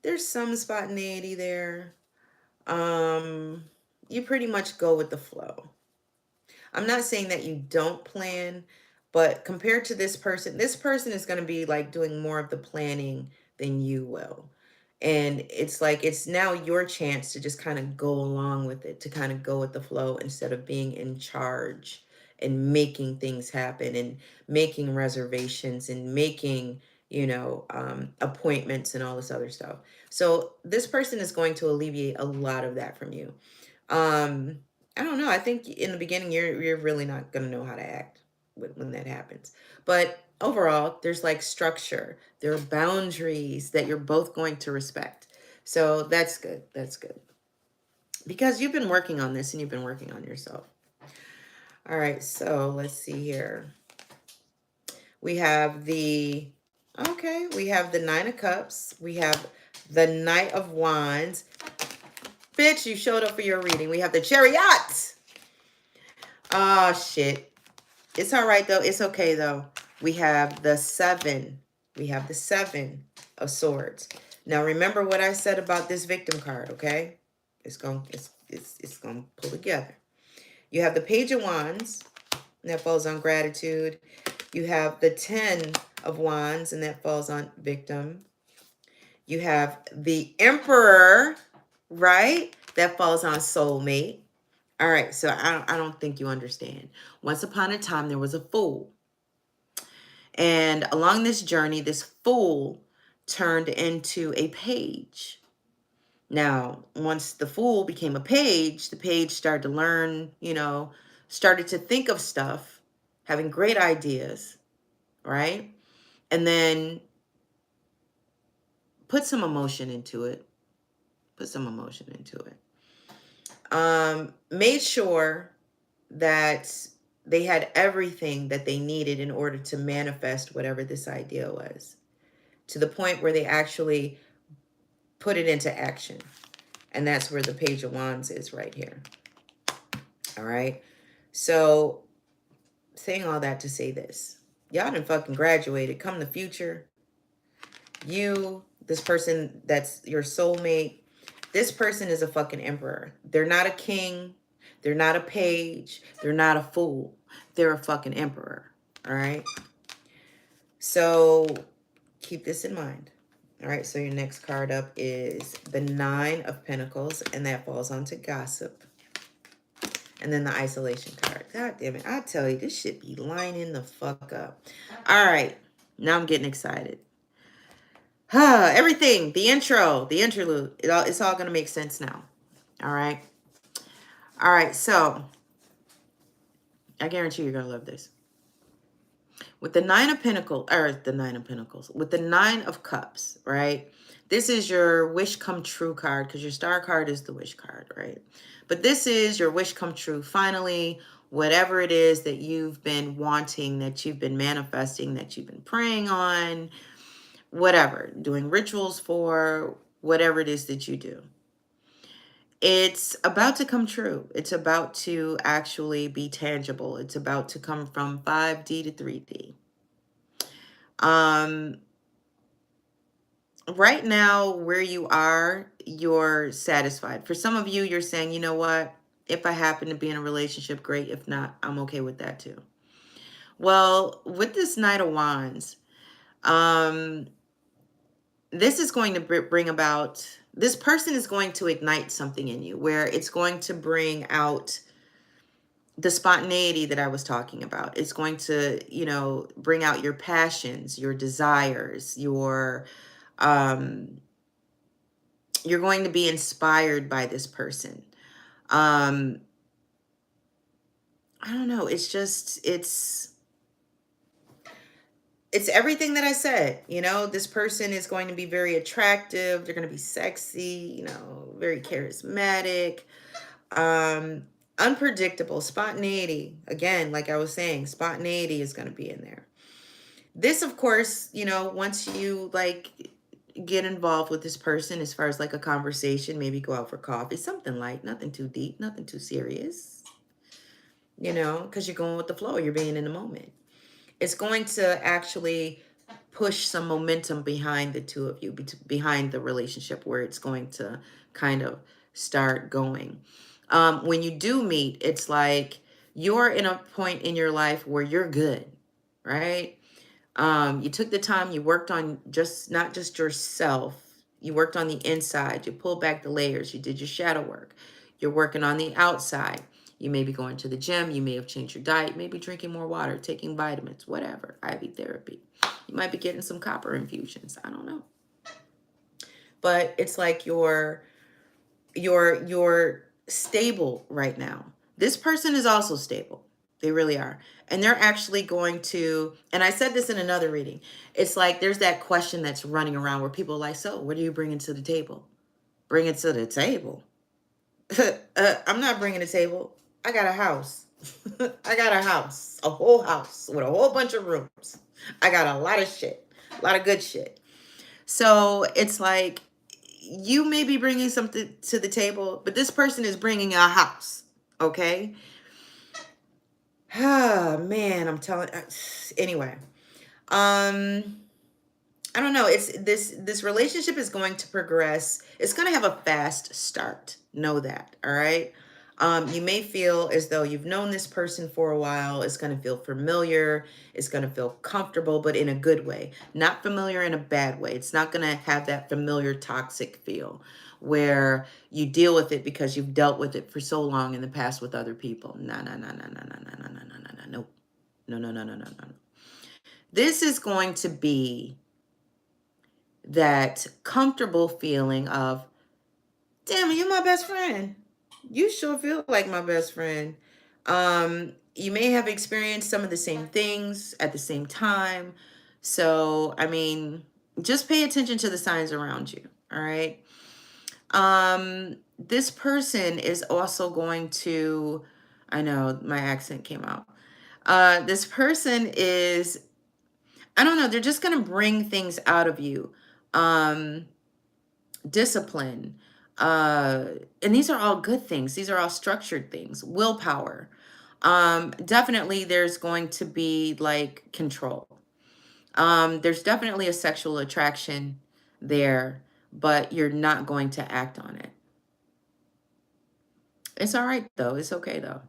there's some spontaneity there. Um, you pretty much go with the flow. I'm not saying that you don't plan, but compared to this person is going to be like doing more of the planning than you will. And it's like, it's now your chance to just kind of go along with it, to kind of go with the flow instead of being in charge and making things happen and making reservations and making, appointments and all this other stuff. So this person is going to alleviate a lot of that from you. Um, I don't know. I think in the beginning you're really not gonna know how to act when that happens. But overall, there's like structure. There are boundaries that you're both going to respect. So that's good. That's good. Because you've been working on this and you've been working on yourself. All right, so let's see here. We have we have the Nine of Cups. We have the Knight of Wands. Bitch, you showed up for your reading. We have the Chariot. Oh, shit. It's all right, though. It's okay, though. We have the Seven. We have the Seven of Swords. Now, remember what I said about this victim card, okay? It's going to pull together. You have the Page of Wands, and that falls on gratitude. You have the 10 of Wands, and that falls on victim. You have the Emperor, right? That falls on soulmate. All right, so I don't think you understand. Once upon a time, there was a fool. And along this journey, this fool turned into a page. Now, once the fool became a page, the page started to learn, started to think of stuff, having great ideas, right? And then put some emotion into it. Put some emotion into it. Made sure that they had everything that they needed in order to manifest whatever this idea was, to the point where they actually put it into action. And that's where the Page of Wands is right here. All right. So saying all that to say this, y'all done fucking graduated. Come the future, this person that's your soulmate, this person is a fucking emperor. They're not a king. They're not a page. They're not a fool. They're a fucking emperor. All right. So keep this in mind. All right. So your next card up is the Nine of Pentacles, and that falls onto gossip. And then the isolation card. God damn it. I tell you, this shit be lining the fuck up. All right. Now I'm getting excited. Everything, the intro, the interlude, it's all going to make sense now. All right. All right. So I guarantee you're going to love this. With the Nine of Pentacles, with the Nine of Cups, right? This is your wish come true card, because your star card is the wish card, right? But this is your wish come true. Finally, whatever it is that you've been wanting, that you've been manifesting, that you've been praying on, whatever, doing rituals for, whatever it is that you do. It's about to come true. It's about to actually be tangible. It's about to come from 5D to 3D. Right now, where you are, you're satisfied. For some of you, you're saying, you know what? If I happen to be in a relationship, great. If not, I'm okay with that too. Well, with this Knight of Wands, this is going to bring about, this person is going to ignite something in you where it's going to bring out the spontaneity that I was talking about. It's going to, bring out your passions, your desires, you're going to be inspired by this person. I don't know. It's just, it's everything that I said. This person is going to be very attractive. They're going to be sexy, very charismatic. Unpredictable, spontaneity. Again, like I was saying, spontaneity is going to be in there. This, of course, once you like get involved with this person as far as like a conversation, maybe go out for coffee, something light, nothing too deep, nothing too serious, because you're going with the flow, you're being in the moment. It's going to actually push some momentum behind the two of you, behind the relationship, where it's going to kind of start going. When you do meet, it's like you're in a point in your life where you're good, right? You took the time, you worked on just not just yourself, you worked on the inside, you pulled back the layers, you did your shadow work, you're working on the outside. You may be going to the gym, you may have changed your diet, maybe drinking more water, taking vitamins, whatever, IV therapy. You might be getting some copper infusions, I don't know. But it's like you're stable right now. This person is also stable. They really are. And they're actually going to, and I said this in another reading, it's like there's that question that's running around where people are like, so what are you bringing to the table? Bring it to the table. I'm not bringing the table. I got a house. I got a house, a whole house with a whole bunch of rooms. I got a lot of shit, a lot of good shit. So it's like you may be bringing something to the table, but this person is bringing a house. Okay. Ah, man, I'm telling. Anyway, um, I don't know. It's this relationship is going to progress. It's going to have a fast start. Know that. All right. You may feel as though you've known this person for a while. It's going to feel familiar. It's going to feel comfortable, but in a good way. Not familiar in a bad way. It's not going to have that familiar toxic feel where you deal with it because you've dealt with it for so long in the past with other people. No, no, no, no, no, no, no, no, no, no, no, no, no, no, no, no, no, no, no. This is going to be that comfortable feeling of, damn it, you're my best friend. You sure feel like my best friend. You may have experienced some of the same things at the same time. So, I mean, just pay attention to the signs around you. All right. This person is also going to, I know my accent came out. This person is, I don't know, they're just going to bring things out of you. Discipline. And these are all good things. These are all structured things. Willpower. Definitely there's going to be like control. There's definitely a sexual attraction there, but you're not going to act on it. It's all right though. It's okay though.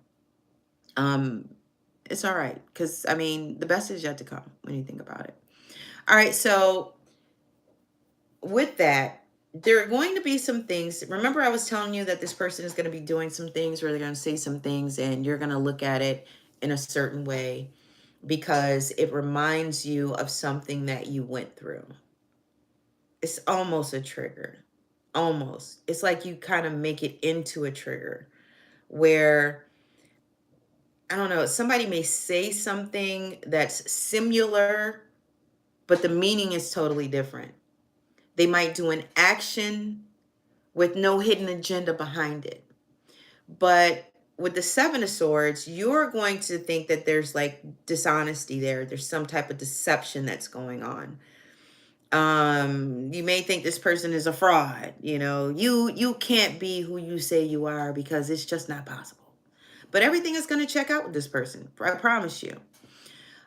Um, it's all right because I mean the best is yet to come when you think about it. All right, so with that, there are going to be some things. Remember, I was telling you that this person is going to be doing some things where they're going to say some things and you're going to look at it in a certain way because it reminds you of something that you went through. It's almost a trigger. Almost. It's like you kind of make it into a trigger where, I don't know, somebody may say something that's similar, but the meaning is totally different. They might do an action with no hidden agenda behind it. But with the Seven of Swords, you're going to think that there's like dishonesty there. There's some type of deception that's going on. You may think this person is a fraud. You can't be who you say you are because it's just not possible. But everything is going to check out with this person. I promise you.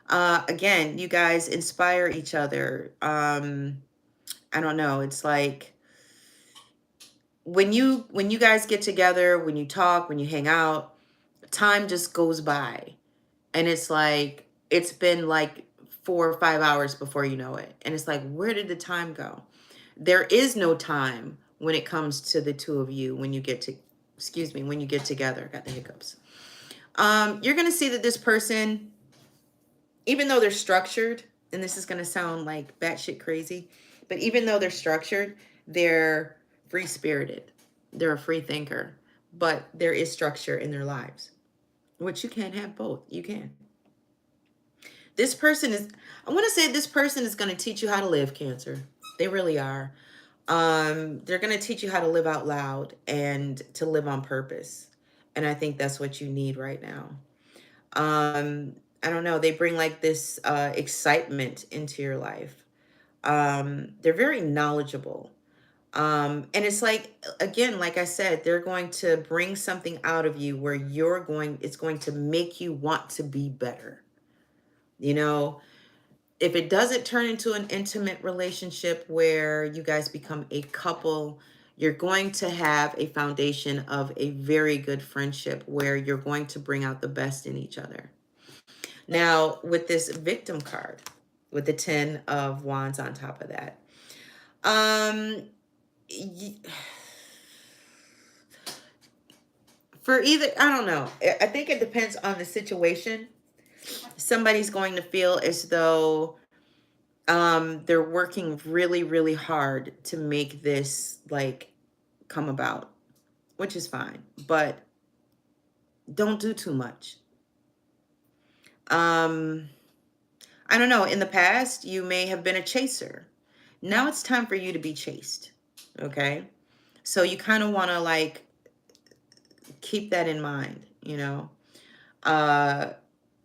Again, you guys inspire each other. I don't know. It's like when you guys get together, when you talk, when you hang out, time just goes by. And it's like it's been like 4 or 5 hours before you know it. And it's like, where did the time go? There is no time when it comes to the two of you when you get to, excuse me, when you get together. Got the hiccups. You're going to see that this person, even though they're structured, and this is going to sound like batshit crazy, but even though they're structured, they're free-spirited. They're a free thinker, but there is structure in their lives, which you can't have both. You can. This person is, I want to say this person is going to teach you how to live, Cancer. They really are. They're going to teach you how to live out loud and to live on purpose. And I think that's what you need right now. I don't know. They bring like this excitement into your life. They're very knowledgeable. And it's like, again, like I said, they're going to bring something out of you where it's going to make you want to be better. You know, if it doesn't turn into an intimate relationship where you guys become a couple, you're going to have a foundation of a very good friendship where you're going to bring out the best in each other. Now, with this victim card, with the 10 of wands on top of that, um, for either, I don't know. I think it depends on the situation. Somebody's going to feel as though they're working really, really hard to make this like come about, which is fine, but don't do too much. Um, I don't know. In the past, you may have been a chaser. Now it's time for you to be chased. Okay. So you kind of want to like keep that in mind, you know. Uh,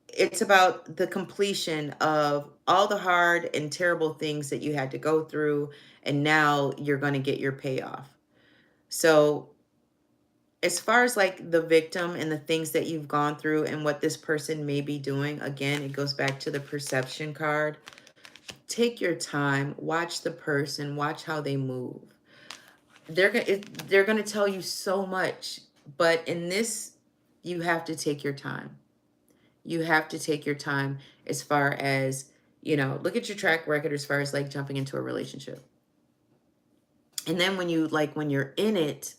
it's about the completion of all the hard and terrible things that you had to go through, and now you're going to get your payoff. So as far as like the victim and the things that you've gone through and what this person may be doing, again, it goes back to the perception card. Take your time, watch the person, watch how they move. They're going to tell you so much, but in this, you have to take your time. You have to take your time as far as, you know, look at your track record as far as like jumping into a relationship. And then when you're in it,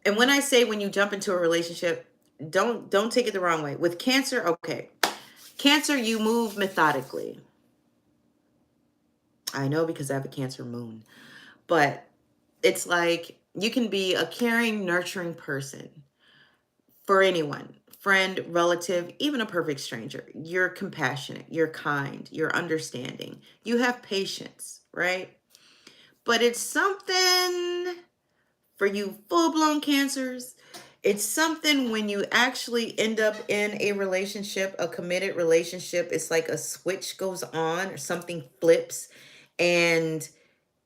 and when I say when you jump into a relationship, don't take it the wrong way. With Cancer, okay. Cancer, you move methodically. I know because I have a Cancer moon. But it's like you can be a caring, nurturing person for anyone, friend, relative, even a perfect stranger. You're compassionate, you're kind, you're understanding. You have patience, right? But it's something for you full-blown Cancers. It's something when you actually end up in a relationship, a committed relationship, it's like a switch goes on or something flips, and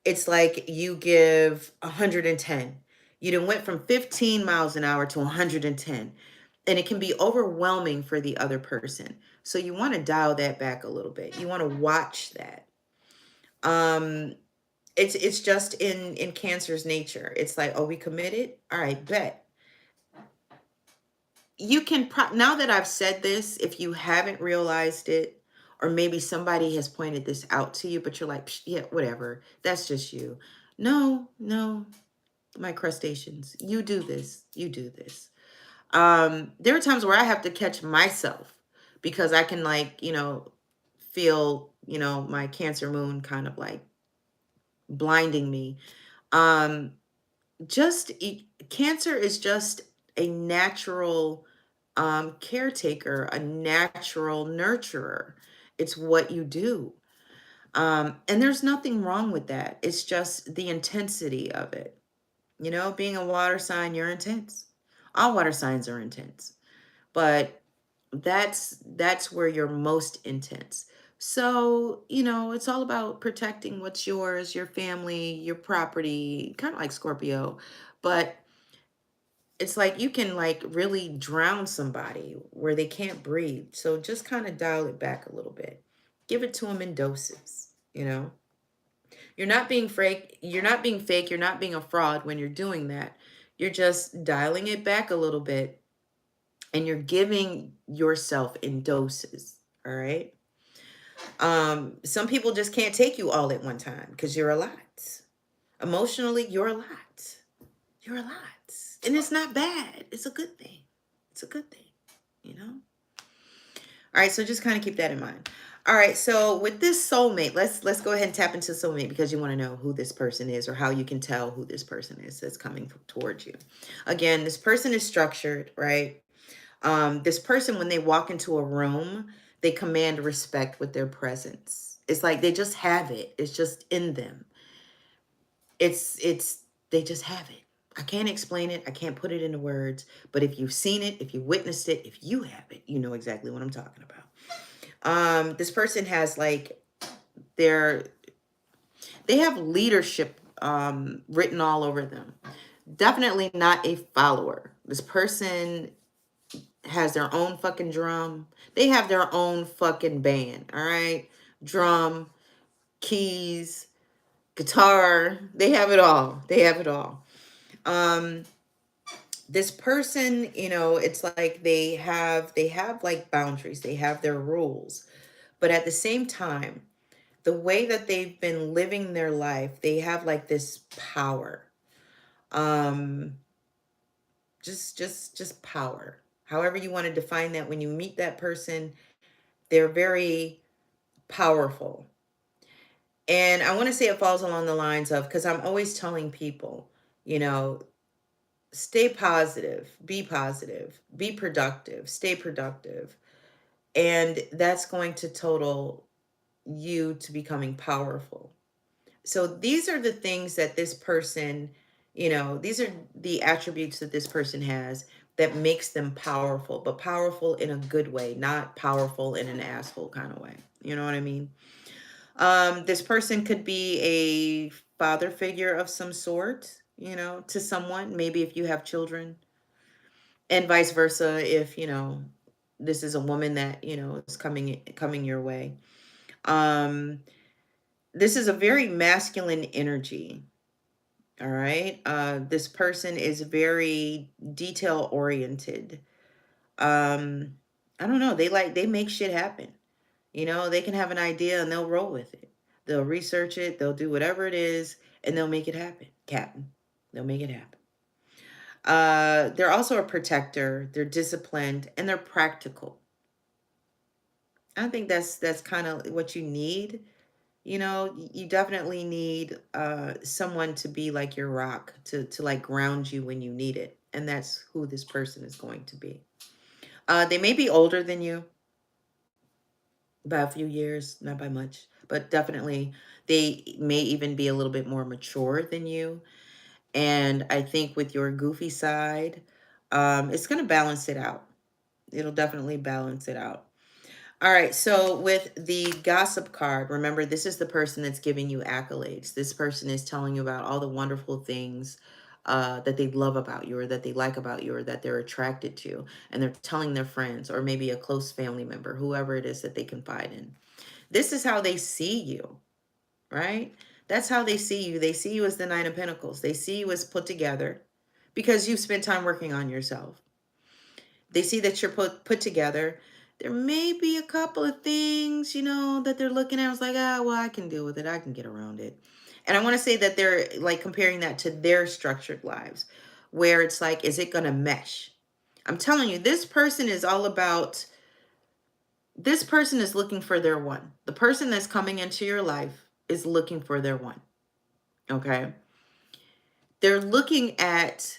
it's like you give 110. You done went from 15 miles an hour to 110. And it can be overwhelming for the other person. So you want to dial that back a little bit. You want to watch that. Um, it's just in Cancer's nature. It's like, oh, we committed? All right, bet. You can now that I've said this, if you haven't realized it, or maybe somebody has pointed this out to you, but you're like, yeah, whatever. That's just you. No, no, my crustaceans. You do this. You do this. There are times where I have to catch myself because I can like, you know, feel, you know, my Cancer moon kind of like blinding me. Um, Cancer is just a natural caretaker, a natural nurturer. It's what you do. And there's nothing wrong with that. It's just the intensity of it. You know, being a water sign, you're intense. All water signs are intense, but that's where you're most intense. So, you know, it's all about protecting what's yours, your family, your property, kind of like Scorpio. But it's like you can like really drown somebody where they can't breathe. So just kind of dial it back a little bit. Give it to them in doses, you know. You're not being fake, you're not being fake, you're not being a fraud when you're doing that. You're just dialing it back a little bit and you're giving yourself in doses, all right? Some people just can't take you all at one time because you're a lot. Emotionally, you're a lot. You're a lot. And it's not bad. It's a good thing. It's a good thing, you know? All right, so just kind of keep that in mind. All right, so with this soulmate, let's go ahead and tap into soulmate because you want to know who this person is or how you can tell who this person is that's coming towards you. Again, this person is structured, right? This person, when they walk into a room, they command respect with their presence. It's like they just have it. It's just in them. It's they just have it. I can't explain it. I can't put it into words. But if you've seen it, if you witnessed it, if you have it, you know exactly what I'm talking about. This person has like their they have leadership written all over them. Definitely not a follower. This person has their own fucking drum. They have their own fucking band, all right? Drum, keys, guitar, they have it all. They have it all. Um this person, you know, it's like they have like boundaries. They have their rules. But at the same time, the way that they've been living their life, they have like this power. Um just power. However you want to define that, when you meet that person, they're very powerful. And I want to say it falls along the lines of, because I'm always telling people, you know, stay positive, be productive, stay productive. And that's going to total you to becoming powerful. So these are the things that this person, you know, these are the attributes that this person has that makes them powerful, but powerful in a good way, not powerful in an asshole kind of way. You know what I mean? This person could be a father figure of some sort, you know, to someone, maybe if you have children, and vice versa if, you know, this is a woman that, you know, is coming your way. Um this is a very masculine energy. All right. This person is very detail oriented. Um, I don't know. They make shit happen. You know, they can have an idea and they'll roll with it. They'll research it. They'll do whatever it is, and they'll make it happen. Captain, they'll make it happen. They're also a protector. They're disciplined and they're practical. I think that's kind of what you need. You know, you definitely need someone to be like your rock, to like ground you when you need it. And that's who this person is going to be. They may be older than you by a few years, not by much, but definitely they may even be a little bit more mature than you. And I think with your goofy side, it's going to balance it out. It'll definitely balance it out. All right, so with the gossip card, remember this is the person that's giving you accolades. This person is telling you about all the wonderful things that they love about you, or that they like about you, or that they're attracted to. And they're telling their friends, or maybe a close family member, whoever it is that they confide in. This is how they see you, right? That's how they see you. They see you as the Nine of Pentacles. They see you as put together because you've spent time working on yourself. They see that you're put together. There may be a couple of things, you know, that they're looking at. It's like, ah, well, I can deal with it. I can get around it. And I want to say that they're like comparing that to their structured lives, where it's like, is it going to mesh? I'm telling you, this person is all about, this person is looking for their one. The person that's coming into your life is looking for their one. Okay. They're looking at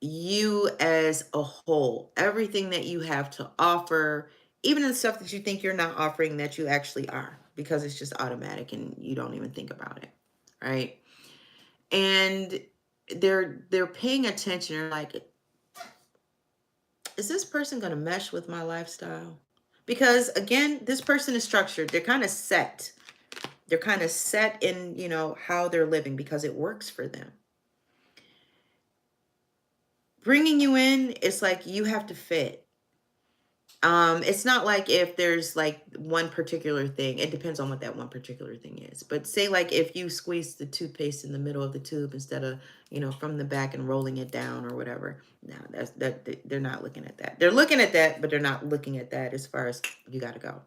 you as a whole, everything that you have to offer, even the stuff that you think you're not offering that you actually are, because it's just automatic and you don't even think about it, right? And they're paying attention. They're like, is this person going to mesh with my lifestyle? Because again, this person is structured. They're kind of set. They're kind of set in, you know, how they're living because it works for them. Bringing you in, it's like you have to fit. It's not like if there's like one particular thing. It depends on what that one particular thing is. But say like if you squeeze the toothpaste in the middle of the tube instead of, you know, from the back and rolling it down or whatever. No, they're not looking at that. They're looking at that, but they're not looking at that as far as you got to go.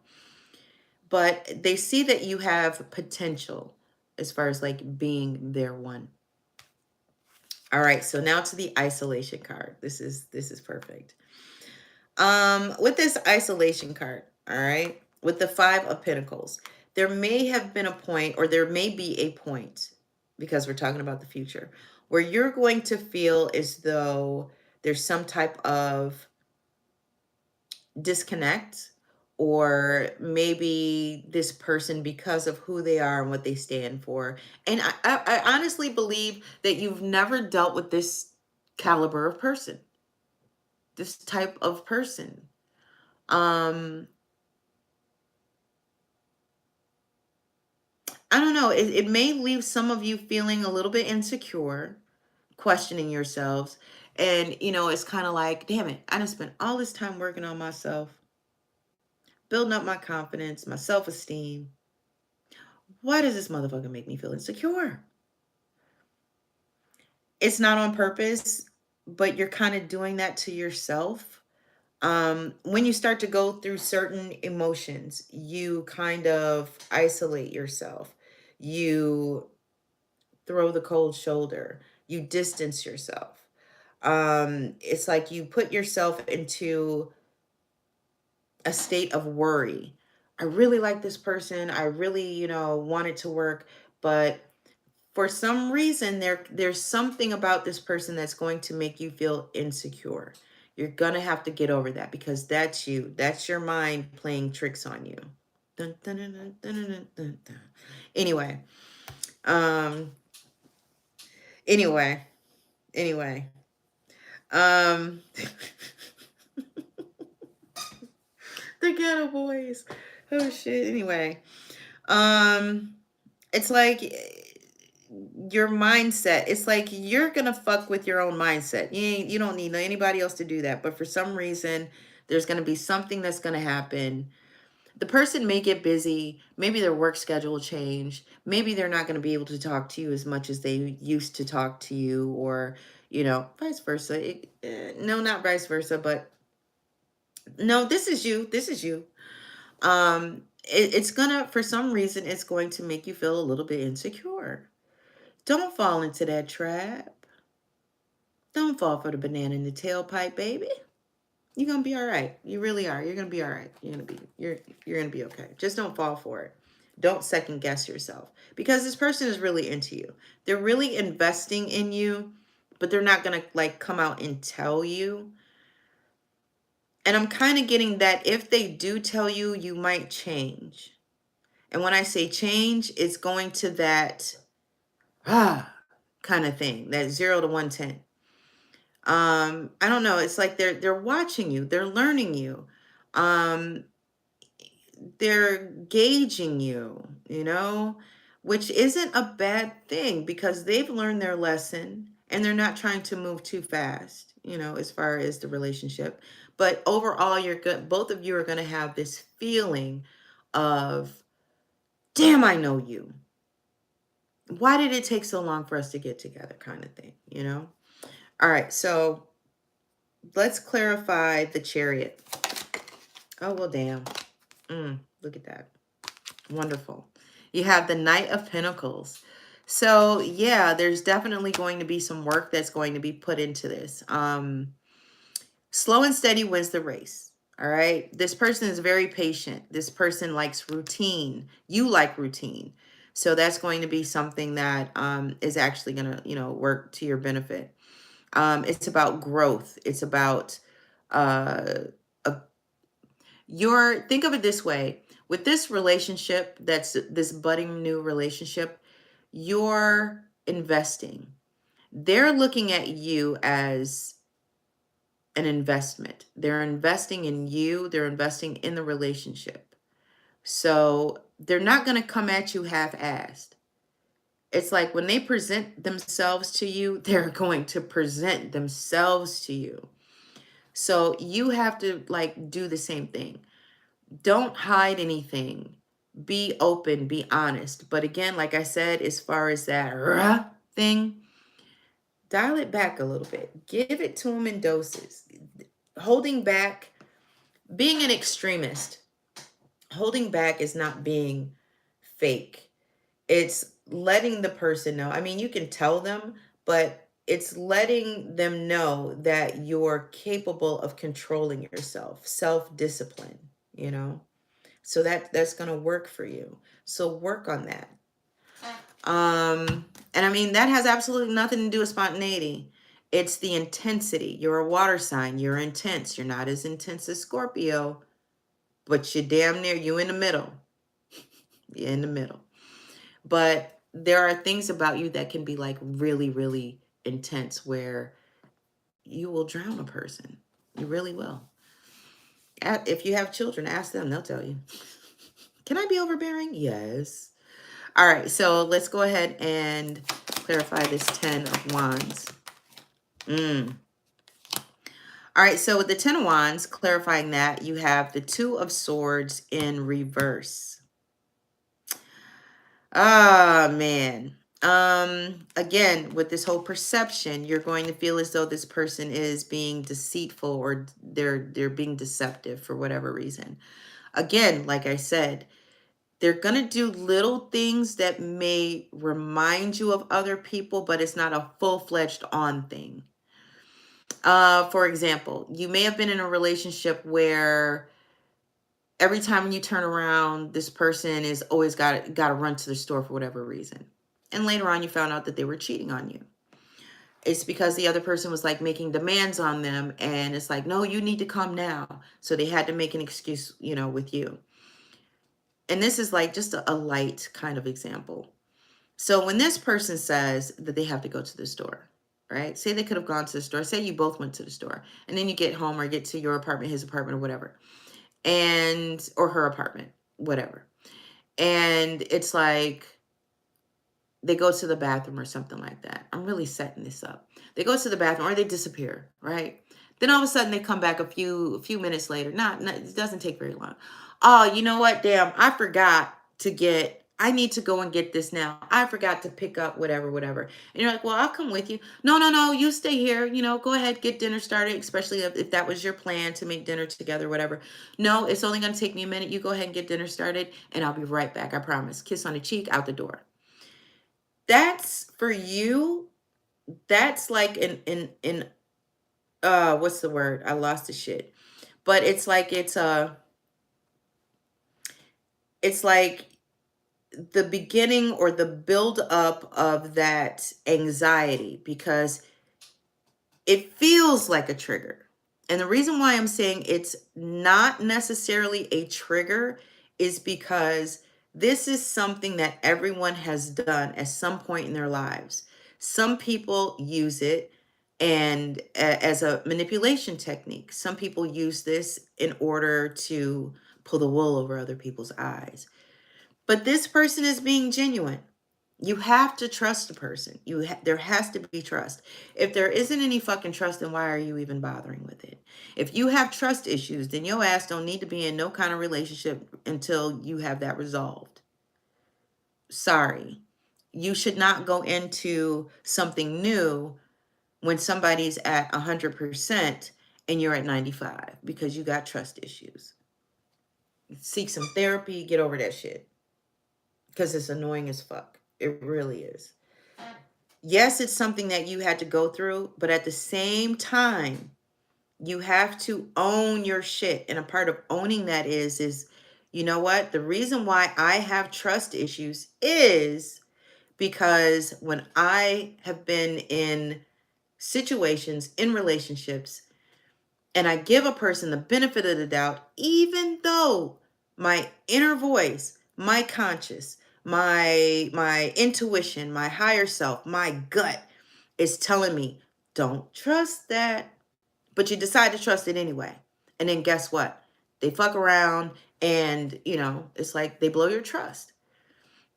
But they see that you have potential as far as like being their one. All right, so now to the isolation card. This is perfect. With this isolation card, all right, with the Five of Pentacles, there may have been a point, or there may be a point, because we're talking about the future, where you're going to feel as though there's some type of disconnect, or maybe this person because of who they are and what they stand for. And I honestly believe that you've never dealt with this caliber of person, this type of person. Um, I don't know. It may leave some of you feeling a little bit insecure, questioning yourselves. And, it's kind of like, damn it, I done spent all this time working on myself, building up my confidence, my self esteem. Why does this motherfucker make me feel insecure? It's not on purpose, but you're kind of doing that to yourself. When you start to go through certain emotions, you kind of isolate yourself. You throw the cold shoulder. You distance yourself. It's like you put yourself into a state of worry. I really like this person. I really, want it to work, but for some reason there's something about this person that's going to make you feel insecure. You're going to have to get over that because that's you. That's your mind playing tricks on you. Dun, dun, dun, dun, dun, dun, dun, dun. Anyway, um anyway, anyway. Um the ghetto boys. Oh shit. Anyway, um it's like your mindset. It's like you're gonna fuck with your own mindset. You don't need anybody else to do that. But for some reason, there's gonna be something that's gonna happen. The person may get busy. Maybe their work schedule will change. Maybe they're not gonna be able to talk to you as much as they used to talk to you, or vice versa. No, not vice versa, but no, this is you. This is you. It's gonna, for some reason, it's going to make you feel a little bit insecure. Don't fall into that trap. Don't fall for the banana in the tailpipe, baby. You're gonna be all right. You really are. You're gonna be all right. You're gonna be okay. Just don't fall for it. Don't second guess yourself because this person is really into you. They're really investing in you, but they're not gonna like come out and tell you. And I'm kind of getting that if they do tell you, you might change. And when I say change, it's going to that kind of thing, that 0 to 110. I don't know. It's like they're watching you, they're learning you, um, they're gauging you, which isn't a bad thing because they've learned their lesson and they're not trying to move too fast, as far as the relationship. But overall, you're good. Both of you are going to have this feeling of, damn, I know you. Why did it take so long for us to get together, kind of thing. All right, so let's clarify the Chariot. Oh, well, damn. Look at that. Wonderful. You have the Knight of Pentacles. So, yeah, there's definitely going to be some work that's going to be put into this. Slow and steady wins the race. All right. This person is very patient. This person likes routine. You like routine. So that's going to be something that is actually going to, work to your benefit. It's about growth. It's about a think of it this way. With this relationship, that's this budding new relationship, you're investing. They're looking at you as an investment. They're investing in you. They're investing in the relationship. So they're not going to come at you half-assed. It's like when they present themselves to you, they're going to present themselves to you. So you have to like do the same thing. Don't hide anything. Be open, be honest. But again, like I said, as far as that thing, dial it back a little bit. Give it to them in doses. Holding back, being an extremist, holding back is not being fake. It's letting the person know. I mean, you can tell them, but it's letting them know that you're capable of controlling yourself, self-discipline, you know? So that's going to work for you. So work on that. And I mean, that has absolutely nothing to do with spontaneity. It's the intensity. You're a water sign. You're intense. You're not as intense as Scorpio. but you're damn near, you in the middle. You're in the middle. But there are things about you that can be like really, really intense where you will drown a person. You really will. If you have children, ask them, they'll tell you. Can I be overbearing? Yes. All right, so let's go ahead and clarify this 10 of Wands. All right, so with the 10 of Wands, clarifying that, you have the 2 of Swords in reverse. Ah, man. Again, with this whole perception, you're going to feel as though this person is being deceitful or they're being deceptive for whatever reason. Again, like I said, they're going to do little things that may remind you of other people, but it's not a full-fledged on thing. For example, you may have been in a relationship where every time you turn around, this person is always got to run to the store for whatever reason. And later on, you found out that they were cheating on you. It's because the other person was like making demands on them. And it's like, no, you need to come now. So they had to make an excuse, with you. And this is like just a light kind of example. So when this person says that they have to go to the store, right? Say they could have gone to the store. Say you both went to the store. And then you get home or get to your apartment, his apartment, or whatever. Or her apartment, whatever. And it's like they go to the bathroom or something like that. I'm really setting this up. They go to the bathroom or they disappear, right? Then all of a sudden they come back a few minutes later. Not it doesn't take very long. Oh, you know what? Damn, I need to go and get this now. I forgot to pick up whatever. And you're like, well, I'll come with you. No, you stay here. Go ahead, get dinner started, especially if that was your plan to make dinner together, whatever. No, it's only going to take me a minute. You go ahead and get dinner started and I'll be right back. I promise. Kiss on the cheek, out the door. That's for you. That's like what's the word? I lost the shit. But it's like it's like the beginning or the build up of that anxiety because it feels like a trigger. And the reason why I'm saying it's not necessarily a trigger is because this is something that everyone has done at some point in their lives. Some people use it and as a manipulation technique. Some people use this in order to pull the wool over other people's eyes. But this person is being genuine. You have to trust the person. There has to be trust. If there isn't any fucking trust, then why are you even bothering with it? If you have trust issues, then your ass don't need to be in no kind of relationship until you have that resolved. Sorry. You should not go into something new when somebody's at 100% and you're at 95 because you got trust issues. Seek some therapy, get over that shit. Because it's annoying as fuck. It really is. Yes, it's something that you had to go through, but at the same time, you have to own your shit. And a part of owning that is, you know what? The reason why I have trust issues is because when I have been in situations, in relationships, and I give a person the benefit of the doubt, even though my inner voice, my conscious, my intuition, my higher self, my gut is telling me, don't trust that. But you decide to trust it anyway. And then guess what? They fuck around and, it's like they blow your trust.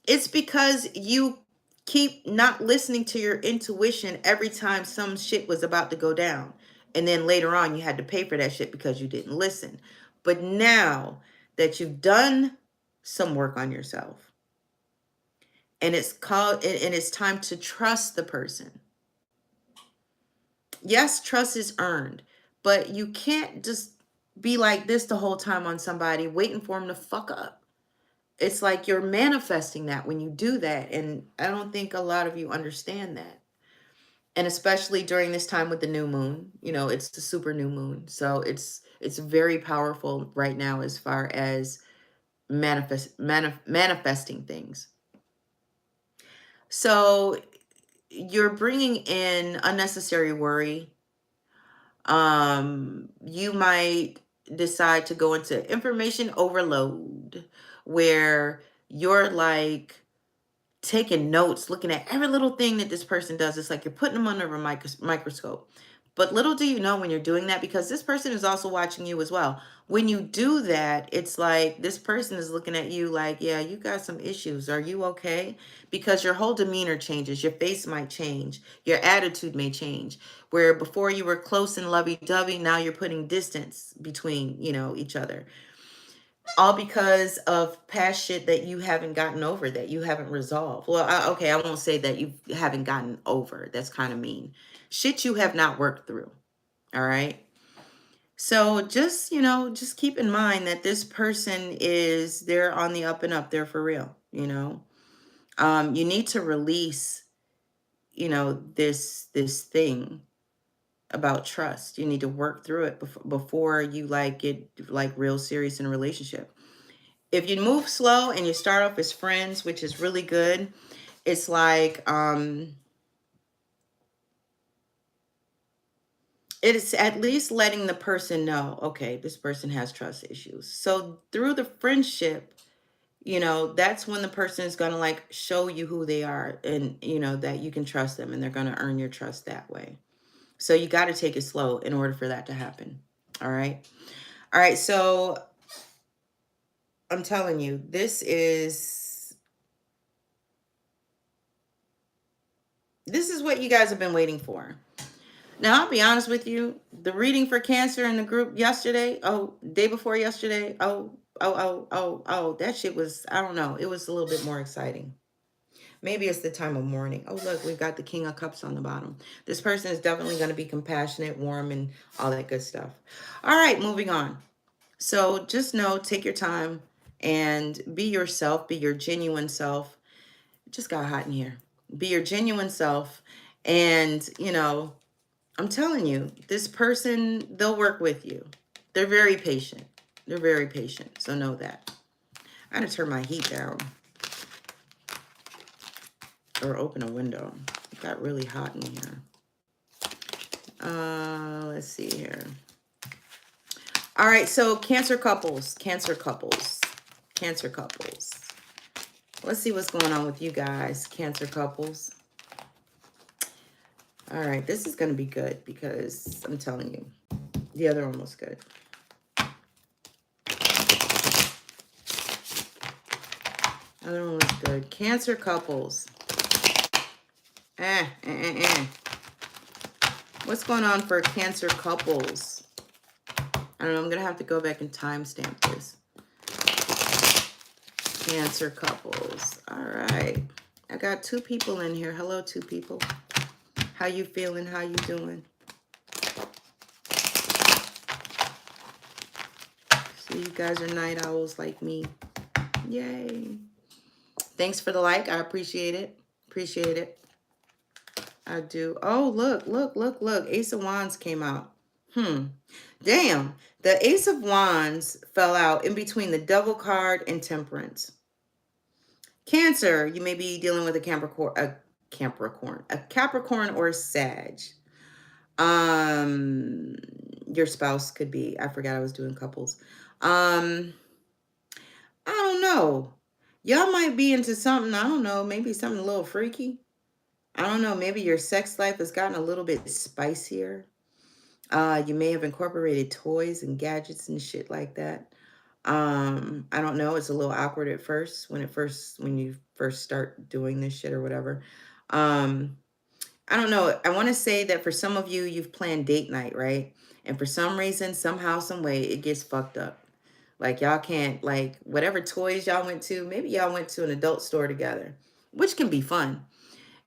It's because you keep not listening to your intuition every time some shit was about to go down. And then later on, you had to pay for that shit because you didn't listen. But now that you've done some work on yourself and it's time to trust the person. Yes, trust is earned, but you can't just be like this the whole time on somebody waiting for them to fuck up. It's like you're manifesting that when you do that. And I don't think a lot of you understand that. And especially during this time with the new moon, it's the super new moon. So it's very powerful right now as far as manifesting things. So you're bringing in unnecessary worry. You might decide to go into information overload where you're like taking notes, looking at every little thing that this person does. It's like you're putting them under a microscope. But little do you know when you're doing that, because this person is also watching you as well. When you do that, it's like this person is looking at you like, yeah, you got some issues. Are you okay? Because your whole demeanor changes. Your face might change. Your attitude may change. Where before you were close and lovey-dovey, now you're putting distance between, each other, all because of past shit that you haven't gotten over, that you haven't resolved. Well, okay, I won't say that you haven't gotten over. That's kind of mean. Shit you have not worked through. All right. So just, just keep in mind that this person is, they're on the up and up. They're for real. You need to release, this thing about trust. You need to work through it before you like get like real serious in a relationship. If you move slow and you start off as friends, which is really good, it's like it is at least letting the person know, okay, this person has trust issues. So through the friendship, that's when the person is going to like show you who they are, and that you can trust them, and they're going to earn your trust that way. So you got to take it slow in order for that to happen. All right. All right. So I'm telling you, this is what you guys have been waiting for. Now, I'll be honest with you. The reading for Cancer in the group yesterday, day before yesterday, that shit was, I don't know. It was a little bit more exciting. Maybe it's the time of morning. Oh, look, we've got the King of Cups on the bottom. This person is definitely going to be compassionate, warm, and all that good stuff. All right, moving on. So just know, take your time and be yourself, be your genuine self. It just got hot in here. Be your genuine self. And, I'm telling you, this person, they'll work with you. They're very patient. They're very patient. So know that. I'm going to turn my heat down or open a window. It got really hot in here. Let's see here. All right. So Cancer couples. Let's see what's going on with you guys, Cancer couples. All right. This is going to be good because I'm telling you, the other one was good. Other one was good. Cancer couples. What's going on for Cancer couples? I don't know. I'm going to have to go back and timestamp this. Cancer couples. All right. I got 2 people in here. Hello, 2 people. How you feeling? How you doing? So you guys are night owls like me. Yay. Thanks for the like. I appreciate it. Appreciate it. I do. Oh, look. Ace of Wands came out. Damn. The Ace of Wands fell out in between the Devil card and Temperance. Cancer, you may be dealing with a Capricorn or a Sag. Your spouse could be. I forgot I was doing couples. I don't know. Y'all might be into something. I don't know. Maybe something a little freaky. I don't know. Maybe your sex life has gotten a little bit spicier. You may have incorporated toys and gadgets and shit like that. I don't know. It's a little awkward at first when you first start doing this shit or whatever. I don't know. I want to say that for some of you, you've planned date night, right? And for some reason, somehow, some way, it gets fucked up. Like y'all can't, like whatever toys y'all went to, maybe y'all went to an adult store together, which can be fun.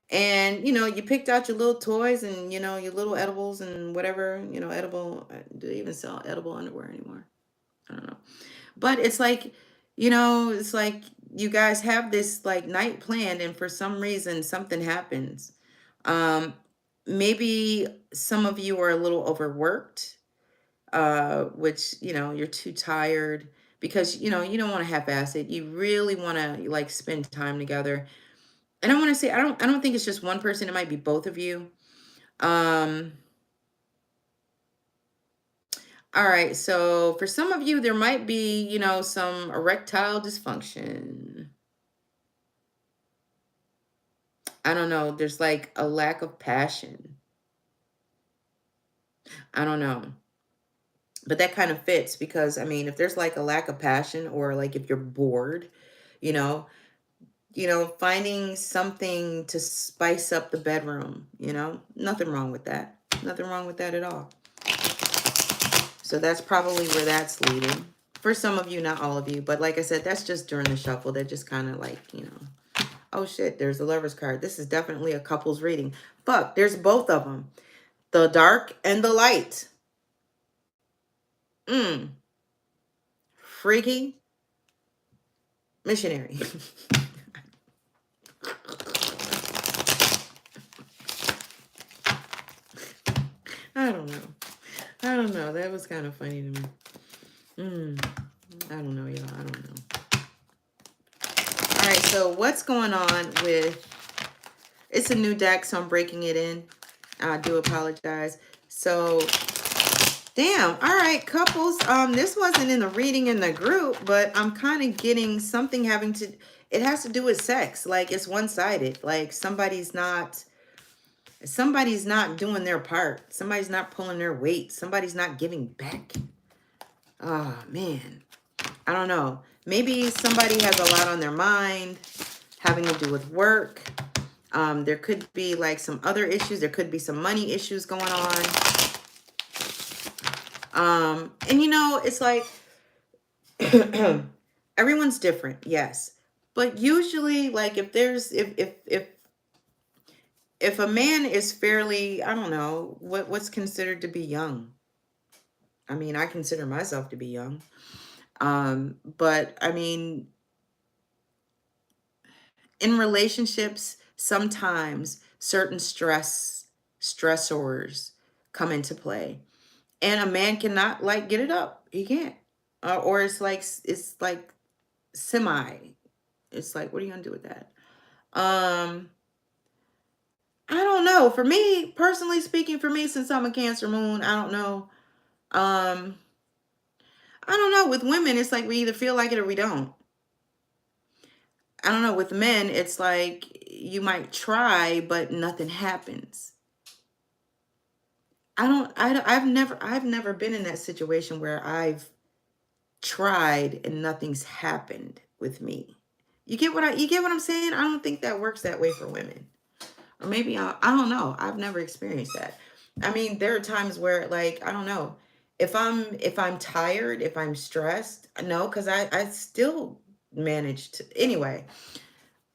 And, you picked out your little toys and, your little edibles and whatever, edible. Do they even sell edible underwear anymore? I don't know. But it's like, it's like you guys have this like night planned, and for some reason something happens. Maybe some of you are a little overworked, which, you're too tired because, you don't want to half-ass it. You really want to like spend time together. And I want to say, I don't think it's just one person. It might be both of you. All right. So for some of you, there might be, you know, some erectile dysfunction. I don't know. There's like a lack of passion. I don't know. But that kind of fits because, I mean, if there's like a lack of passion or like if you're bored, you know, finding something to spice up the bedroom, nothing wrong with that. Nothing wrong with that at all. So that's probably where that's leading. For some of you, not all of you. But like I said, that's just during the shuffle. That just kind of like, oh shit, there's the Lover's card. This is definitely a couple's reading. Fuck, there's both of them. The dark and the light. Freaky missionary. I don't know. I don't know. That was kind of funny to me. I don't know, y'all. I don't know. All right, so what's going on with... It's a new deck, so I'm breaking it in. I do apologize. So, damn. All right, couples. This wasn't in the reading in the group, but I'm kind of getting something having to... It has to do with sex. Like, it's one-sided. Like, somebody's not doing their part. Somebody's not pulling their weight. Somebody's not giving back. Oh, man. I don't know. Maybe somebody has a lot on their mind having to do with work. There could be like some other issues. There could be some money issues going on. And it's like everyone's different, yes. But usually, like if a man is fairly, I don't know, what's considered to be young. I mean, I consider myself to be young. But I mean, in relationships, sometimes certain stressors come into play, and a man cannot like get it up. He can't, or it's like semi. It's like, what are you gonna do with that? I don't know. For me, personally speaking, since I'm a Cancer moon, I don't know. I don't know. With women, it's like we either feel like it or we don't. I don't know. With men, it's like you might try, but nothing happens. I've never been in that situation where I've tried and nothing's happened with me. You get what I'm saying? I don't think that works that way for women. Or maybe I don't know. I've never experienced that. I mean, there are times where, like, I don't know. If I'm tired, if I'm stressed, no, because I still manage to... Anyway,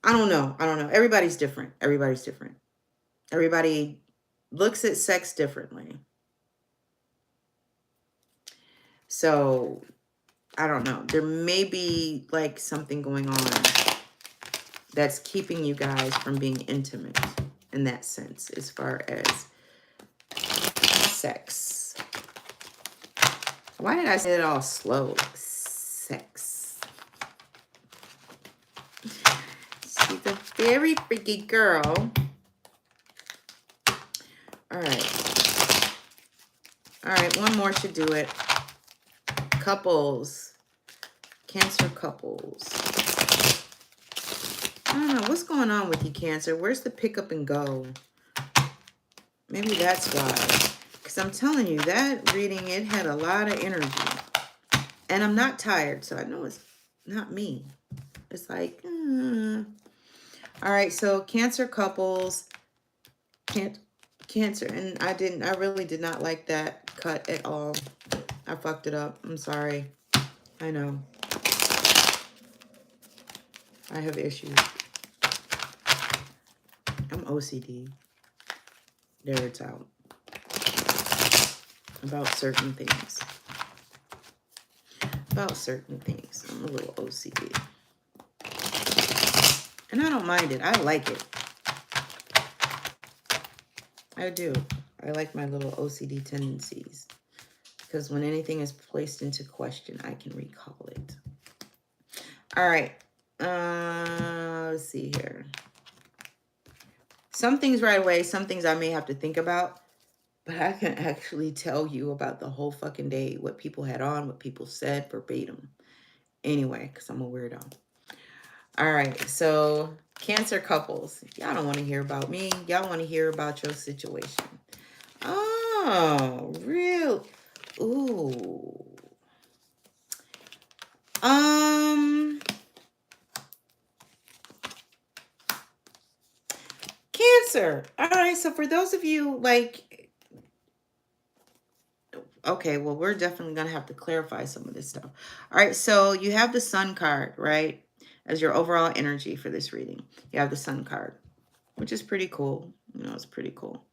I don't know. Everybody's different. Everybody looks at sex differently. So, I don't know. There may be like something going on that's keeping you guys from being intimate in that sense, as far as sex. Why did I say it all slow? Sex. She's a very freaky girl. All right. All right, one more should do it. Couples. Cancer couples. I don't know. What's going on with you, Cancer? Where's the pick up and go? Maybe that's why. Because I'm telling you, that reading, it had a lot of energy. And I'm not tired, so I know it's not me. It's like, All right, so Cancer couples. Cancer. And I really did not like that cut at all. I fucked it up. I'm sorry. I know. I have issues. I'm OCD. There, it's out. About certain things. I'm a little OCD. And I don't mind it. I like it. I do. I like my little OCD tendencies. Because when anything is placed into question, I can recall it. All right. Let's see here. Some things right away. Some things I may have to think about. but I can actually tell you about the whole fucking day, what people had on, what people said verbatim. Anyway, because I'm a weirdo. All right, so Cancer couples, y'all don't want to hear about me. Y'all want to hear about your situation. Oh, real. Ooh. Um, Cancer. All right, so for those of you like, okay, well, we're definitely going to have to clarify some of this stuff. All right, so you have the Sun card, right? As your overall energy for this reading. You have the Sun card, which is pretty cool. You know, it's pretty cool.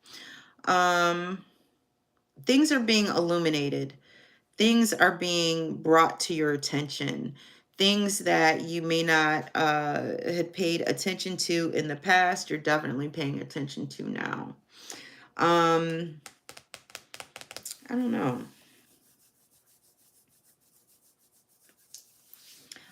Things are being illuminated. Things are being brought to your attention. Things that you may not had paid attention to in the past, you're definitely paying attention to now. I don't know.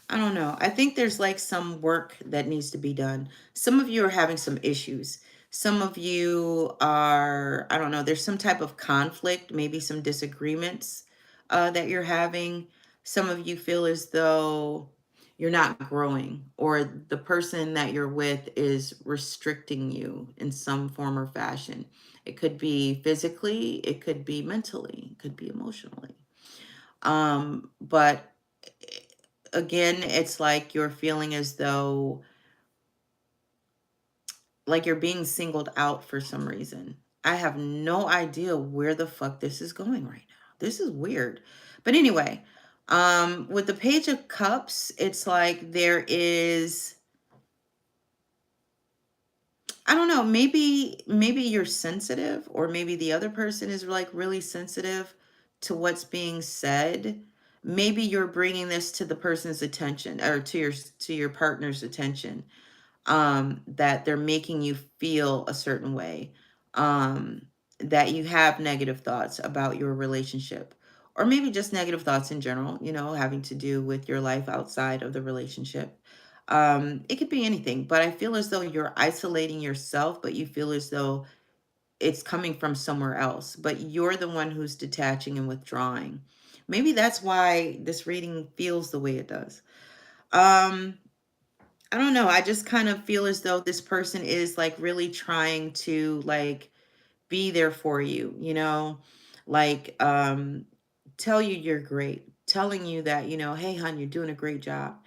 I don't know. I think there's like some work that needs to be done. Some of you are having some issues. Some of you are, I don't know, there's some type of conflict, maybe some disagreements that you're having. Some of you feel as though you're not growing, or the person that you're with is restricting you in some form or fashion. It could be physically, it could be mentally, it could be emotionally. But again, it's like you're feeling as though like you're being singled out for some reason. I have no idea where the fuck this is going right now. This is weird. But anyway, with the Page of Cups, it's like there is, I don't know, maybe you're sensitive, or maybe the other person is like really sensitive to what's being said. Maybe you're bringing this to the person's attention, or to your partner's attention, that they're making you feel a certain way, um, that you have negative thoughts about your relationship, or maybe just negative thoughts in general, you know, having to do with your life outside of the relationship. It could be anything, but I feel as though you're isolating yourself, but you feel as though it's coming from somewhere else, but you're the one who's detaching and withdrawing. Maybe that's why this reading feels the way it does. Um, I don't know. I just kind of feel as though this person is like really trying to like be there for you, you know, like tell you you're great, telling you that, you know, hey hon, you're doing a great job.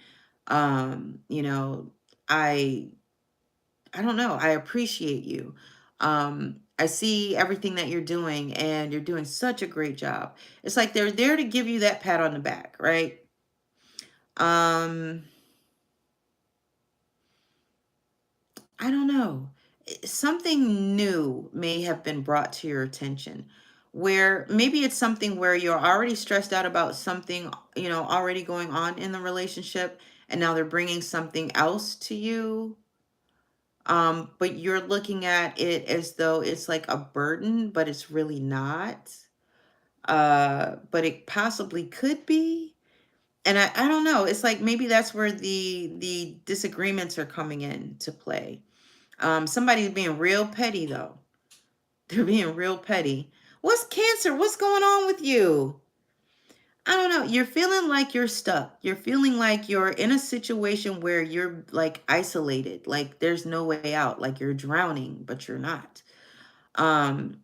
You know, I I don't know, I appreciate you. I see everything that you're doing and you're doing such a great job. It's like they're there to give you that pat on the back, right? Um I don't know. Something new may have been brought to your attention, where maybe it's something where you're already stressed out about something, you know, already going on in the relationship, and now they're bringing something else to you. But you're looking at it as though it's like a burden, but it's really not. But it possibly could be. And I don't know. It's like maybe that's where the disagreements are coming in to play. Somebody's being real petty though. They're being real petty. What's Cancer? What's going on with you? I don't know. You're feeling like you're stuck. You're feeling like you're in a situation where you're like isolated, like there's no way out, like you're drowning, but you're not. Um,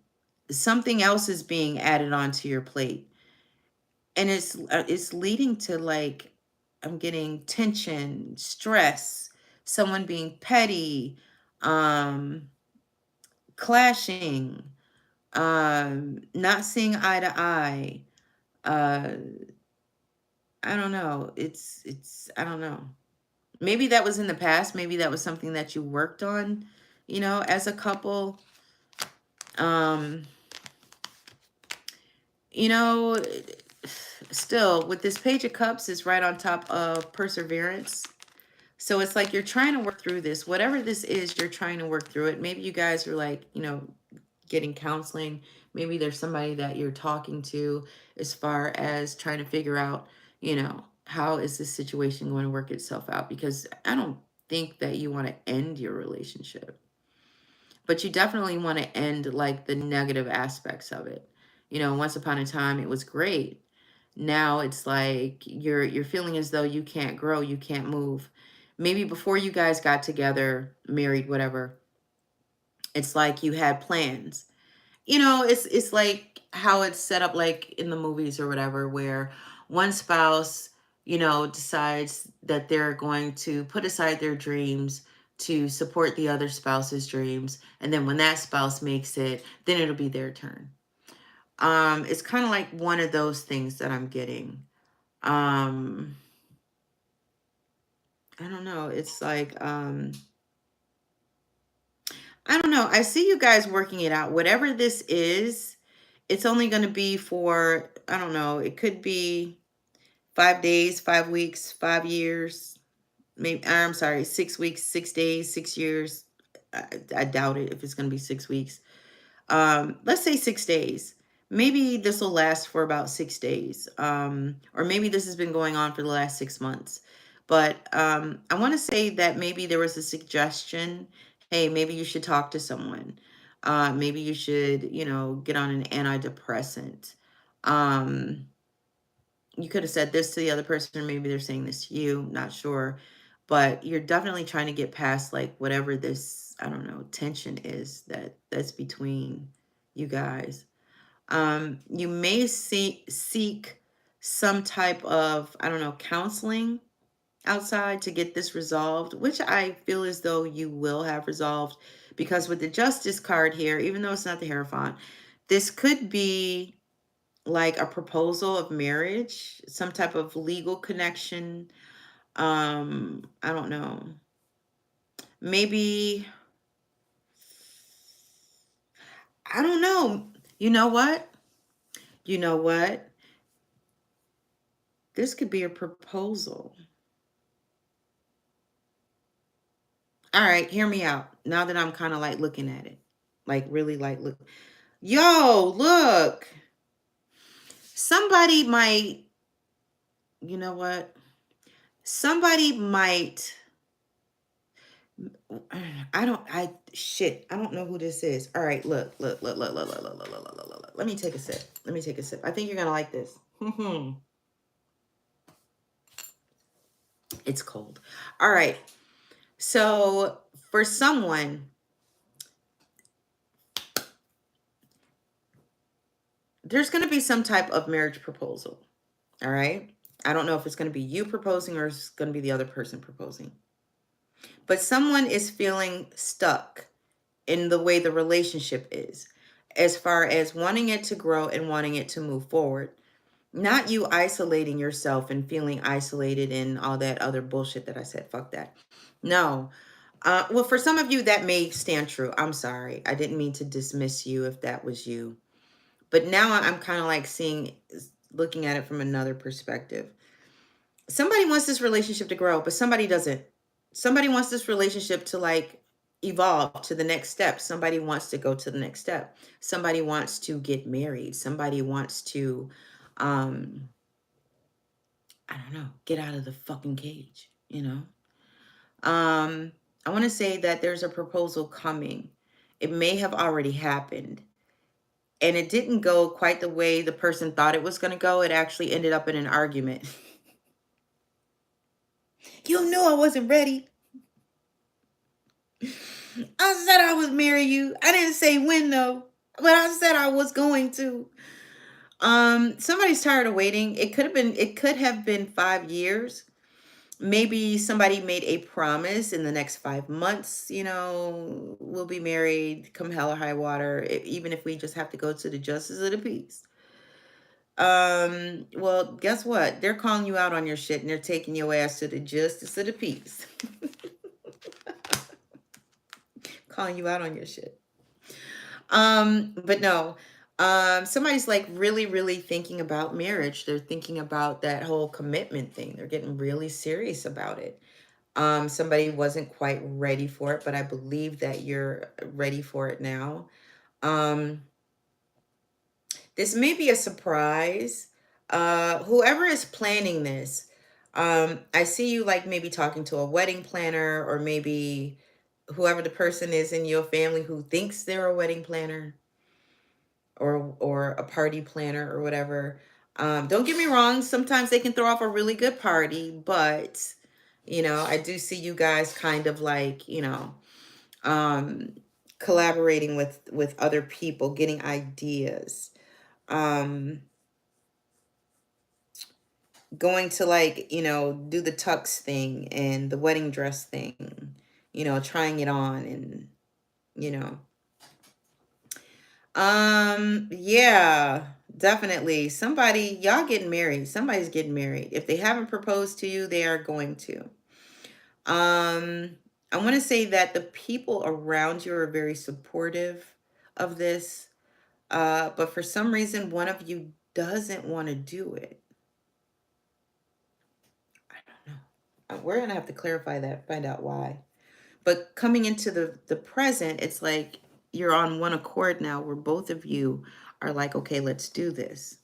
Something else is being added onto your plate, and it's leading to like I'm getting tension, stress, someone being petty, um, clashing, not seeing eye to eye. uh I don't know, it's I don't know, maybe that was in the past, maybe that was something that you worked on, you know, as a couple. um you know, still with this Page of Cups is right on top of perseverance. So it's like you're trying to work through this, whatever this is, you're trying to work through it. Maybe you guys are like, you know, getting counseling. Maybe there's somebody that you're talking to as far as trying to figure out, you know, how is this situation going to work itself out? Because I don't think that you want to end your relationship. but you definitely want to end like the negative aspects of it. You know, once upon a time it was great. Now it's like you're feeling as though you can't grow, you can't move. Maybe before you guys got together, married, whatever, it's like you had plans. You know, it's like how it's set up like in the movies or whatever, where one spouse, you know, decides that they're going to put aside their dreams to support the other spouse's dreams, and then when that spouse makes it, then it'll be their turn. It's kind of like one of those things that I'm getting. um I don't know, it's like I don't know, I see you guys working it out, whatever this is. It's only going to be for, I don't know, it could be 5 days, 5 weeks, 5 years, maybe, I'm sorry, 6 weeks, 6 days, 6 years. I doubt it if it's going to be 6 weeks. Let's say 6 days. Maybe this will last for about 6 days. Or maybe this has been going on for the last 6 months. But I want to say that maybe there was a suggestion. Hey, maybe you should talk to someone. Maybe you should, you know, get on an antidepressant. Um, you could have said this to the other person, or maybe they're saying this to you, not sure. But you're definitely trying to get past like whatever this, I don't know, tension is that's between you guys. You may seek some type of, I don't know, counseling outside to get this resolved, which I feel as though you will have resolved, because with the justice card here, even though it's not the Hierophant, this could be like a proposal of marriage, some type of legal connection. I don't know. Maybe, I don't know. You know what? You know what? This could be a proposal. All right, hear me out. Now that I'm kind of like looking at it, like really like look. Yo, look. Somebody might, you know what? Somebody might, shit, I don't know who this is. All right, look. Let me take a sip. Let me take a sip. I think you're going to like this. It's cold. All right. So for someone, there's going to be some type of marriage proposal. All right. I don't know if it's going to be you proposing or it's going to be the other person proposing. But someone is feeling stuck in the way the relationship is, as far as wanting it to grow and wanting it to move forward. Not you isolating yourself and feeling isolated and all that other bullshit that I said. Fuck that. No. Well, for some of you, that may stand true. I'm sorry. I didn't mean to dismiss you if that was you. But now I'm kind of like looking at it from another perspective. Somebody wants this relationship to grow, but somebody doesn't. Somebody wants this relationship to like evolve to the next step. Somebody wants to go to the next step. Somebody wants to get married. Somebody wants to, um, I don't know, get out of the fucking cage, you know? I want to say that there's a proposal coming. It may have already happened. And it didn't go quite the way the person thought it was going to go. It actually ended up in an argument. You knew I wasn't ready. I said I would marry you. I didn't say when though, but I said I was going to. Somebody's tired of waiting. It could have been 5 years. Maybe somebody made a promise in the next 5 months, you know, we'll be married, come hell or high water, even if we just have to go to the justice of the peace. Well, guess what? They're calling you out on your shit and they're taking your ass to the justice of the peace. Calling you out on your shit. But no. Somebody's like really, really thinking about marriage. They're thinking about that whole commitment thing. They're getting really serious about it. Somebody wasn't quite ready for it, but I believe that you're ready for it now. Um, this may be a surprise. Whoever is planning this, I see you like maybe talking to a wedding planner, or maybe whoever the person is in your family who thinks they're a wedding planner or a party planner or whatever. Don't get me wrong, sometimes they can throw off a really good party, but I do see you guys kind of like, um collaborating with other people, getting ideas. Um Going to like, do the tux thing and the wedding dress thing, trying it on and you know yeah, definitely. Y'all getting married. Somebody's getting married. If they haven't proposed to you, they are going to. I want to say that the people around you are very supportive of this. But for some reason, one of you doesn't want to do it. I don't know. We're gonna have to clarify that, find out why. But coming into the present, it's like you're on one accord now, where both of you are like, okay, let's do this.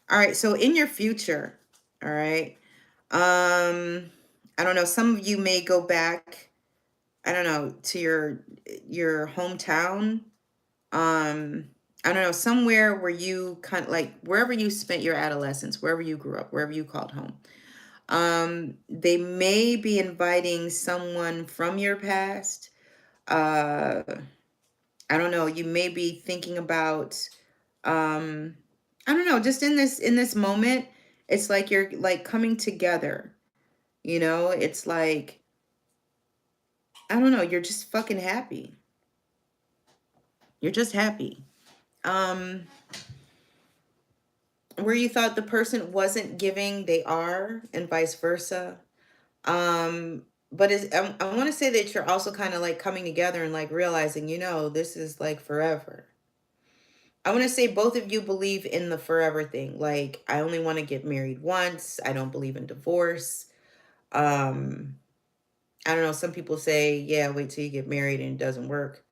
All right, so in your future, all right, I don't know, some of you may go back, I don't know, to your hometown. Um, I don't know, somewhere where you kind of like wherever you spent your adolescence, wherever you grew up, wherever you called home. They may be inviting someone from your past. Uh, I don't know, you may be thinking about um I don't know, just in this moment, it's like you're like coming together. It's like I don't know, you're just fucking happy. You're just happy. Um where you thought the person wasn't giving, they are, and vice versa. But I want to say that you're also kind of like coming together and like realizing, this is like forever. I want to say both of you believe in the forever thing. Like, I only want to get married once. I don't believe in divorce. Um, I don't know. Some people say, yeah, wait till you get married and it doesn't work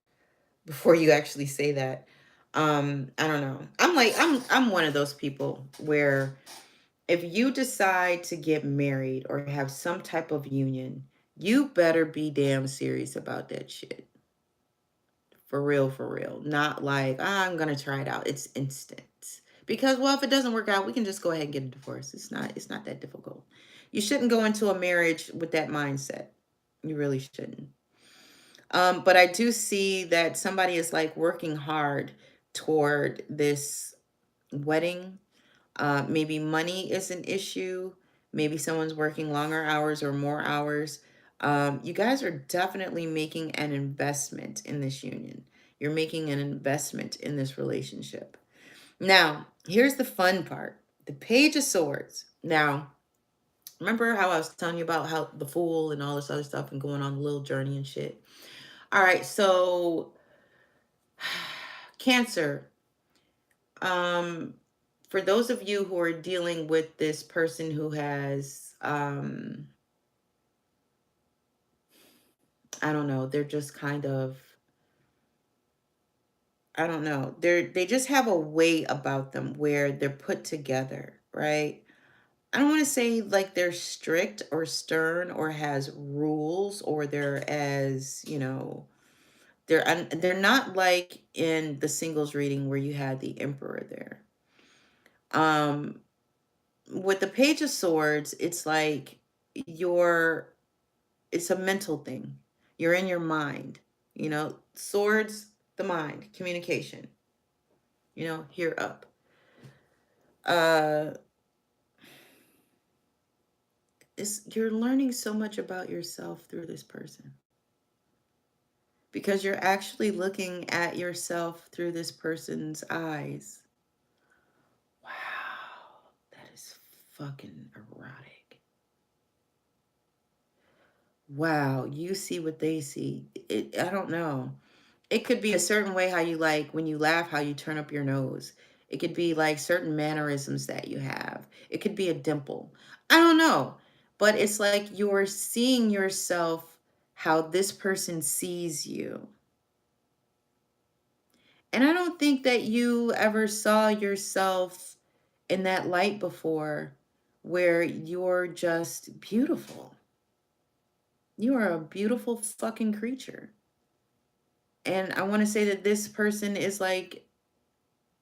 before you actually say that. I don't know. I'm one of those people where if you decide to get married or have some type of union, you better be damn serious about that shit. For real, for real. Not like, I'm gonna try it out. It's instant. Because well, if it doesn't work out, we can just go ahead and get a divorce. It's not that difficult. You shouldn't go into a marriage with that mindset. You really shouldn't. But I do see that somebody is like working hard toward this wedding. Maybe money is an issue. Maybe someone's working longer hours or more hours. You guys are definitely making an investment in this union. You're making an investment in this relationship. Now, here's the fun part. The Page of Swords. Now, remember how I was telling you about how the Fool and all this other stuff and going on the little journey and shit? All right, so Cancer. Um, for those of you who are dealing with this person who has, I don't know, they're just kind of, I don't know, they just have a way about them where they're put together, right? I don't want to say like they're strict or stern or has rules or they're as, they're not like in the singles reading where you had the Emperor there. Um with the Page of Swords, it's like you're it's a mental thing. You're in your mind. Swords, the mind, communication, here up. Uh you're learning so much about yourself through this person because you're actually looking at yourself through this person's eyes. Wow, that is fucking erotic. Wow, you see what they see. I don't know. It could be a certain way how you like when you laugh, how you turn up your nose. It could be like certain mannerisms that you have. It could be a dimple. I don't know. But it's like you're seeing yourself how this person sees you. And I don't think that you ever saw yourself in that light before where you're just beautiful. You are a beautiful fucking creature. And I want to say that this person is like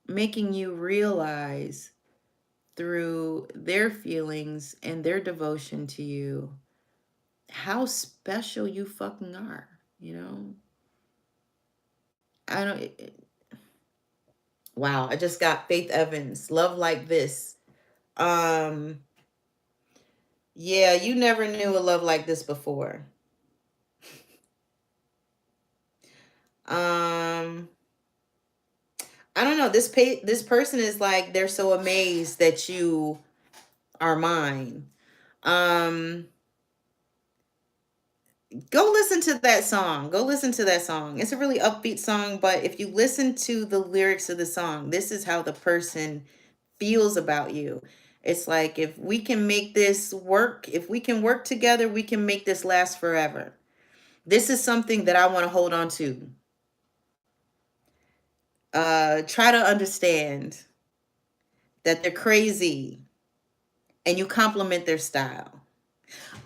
making you realize through their feelings and their devotion to you how special you fucking are, you know? I don't wow, I just got Faith Evans, Love Like This. Um yeah, you never knew a love like this before. Um I don't know, this person is like they're so amazed that you are mine. Um Go listen to that song. Go listen to that song. It's a really upbeat song, but if you listen to the lyrics of the song, this is how the person feels about you. It's like if we can make this work, if we can work together, we can make this last forever. This is something that I want to hold on to. Try to understand that they're crazy and you compliment their style.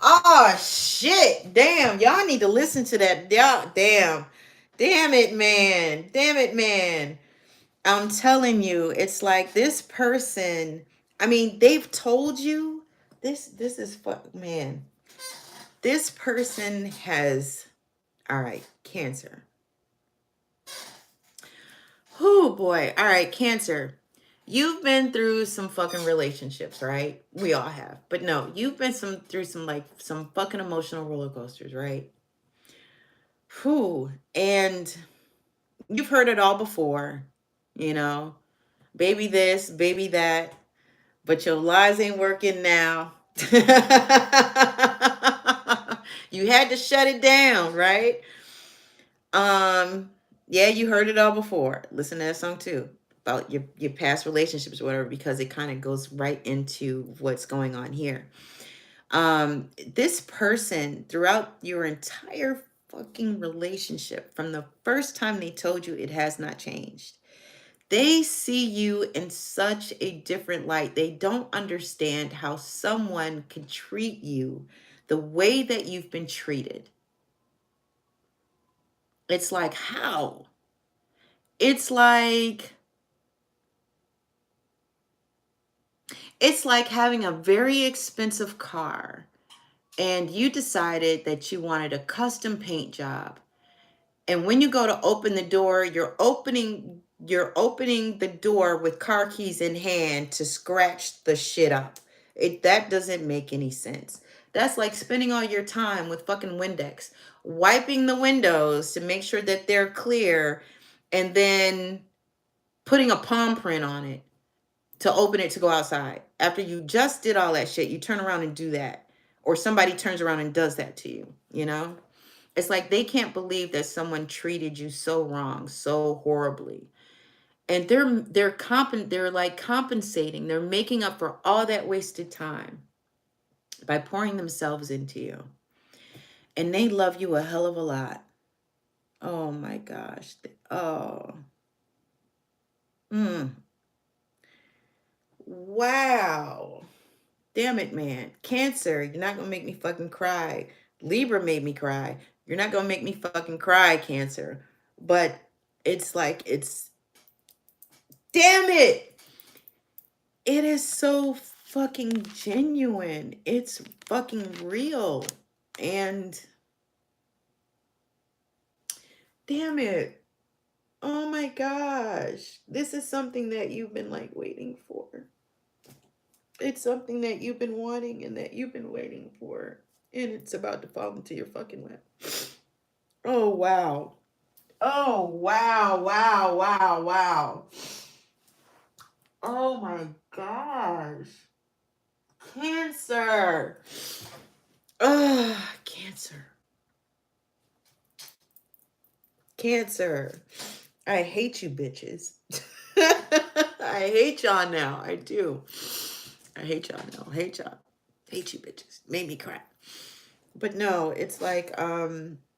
Oh shit. Damn. Y'all need to listen to that. Y'all, damn. Damn it, man. Damn it, man. I'm telling you, it's like this person, I mean, they've told you this is fuck man. This person has all right, Cancer. Oh boy. All right, Cancer. You've been through some fucking relationships, right? We all have. But no, you've been through some like some fucking emotional roller coasters, right? Whew. And you've heard it all before, you know, baby this, baby that, but your lies ain't working now. You had to shut it down, right? Yeah, you heard it all before. Listen to that song too about your past relationships or whatever, because it kind of goes right into what's going on here. This person throughout your entire fucking relationship, from the first time they told you, it has not changed. They see you in such a different light. They don't understand how someone can treat you the way that you've been treated. It's like, how? It's like it's like having a very expensive car and you decided that you wanted a custom paint job. And when you go to open the door, you're opening the door with car keys in hand to scratch the shit up. That doesn't make any sense. That's like spending all your time with fucking Windex, wiping the windows to make sure that they're clear, and then putting a palm print on it to open it to go outside. After you just did all that shit, you turn around and do that. Or somebody turns around and does that to you, you know? It's like they can't believe that someone treated you so wrong, so horribly. And they're like compensating. They're making up for all that wasted time by pouring themselves into you. And they love you a hell of a lot. Oh my gosh. Oh. Mm. Wow. Damn it, man. Cancer, you're not gonna make me fucking cry. Libra made me cry. You're not gonna make me fucking cry, Cancer. But it's like, it's, damn it. It is so fucking genuine. It's fucking real. And damn it. Oh my gosh. This is something that you've been like waiting for. It's something that you've been wanting and that you've been waiting for. And it's about to fall into your fucking lap. Oh, wow. Oh, wow, wow, wow, wow. Oh my gosh. Cancer. Ugh, Cancer. Cancer. I hate you bitches. I hate y'all now. I do. I hate y'all now. I hate y'all. Hate you bitches. Made me cry. But no, it's like,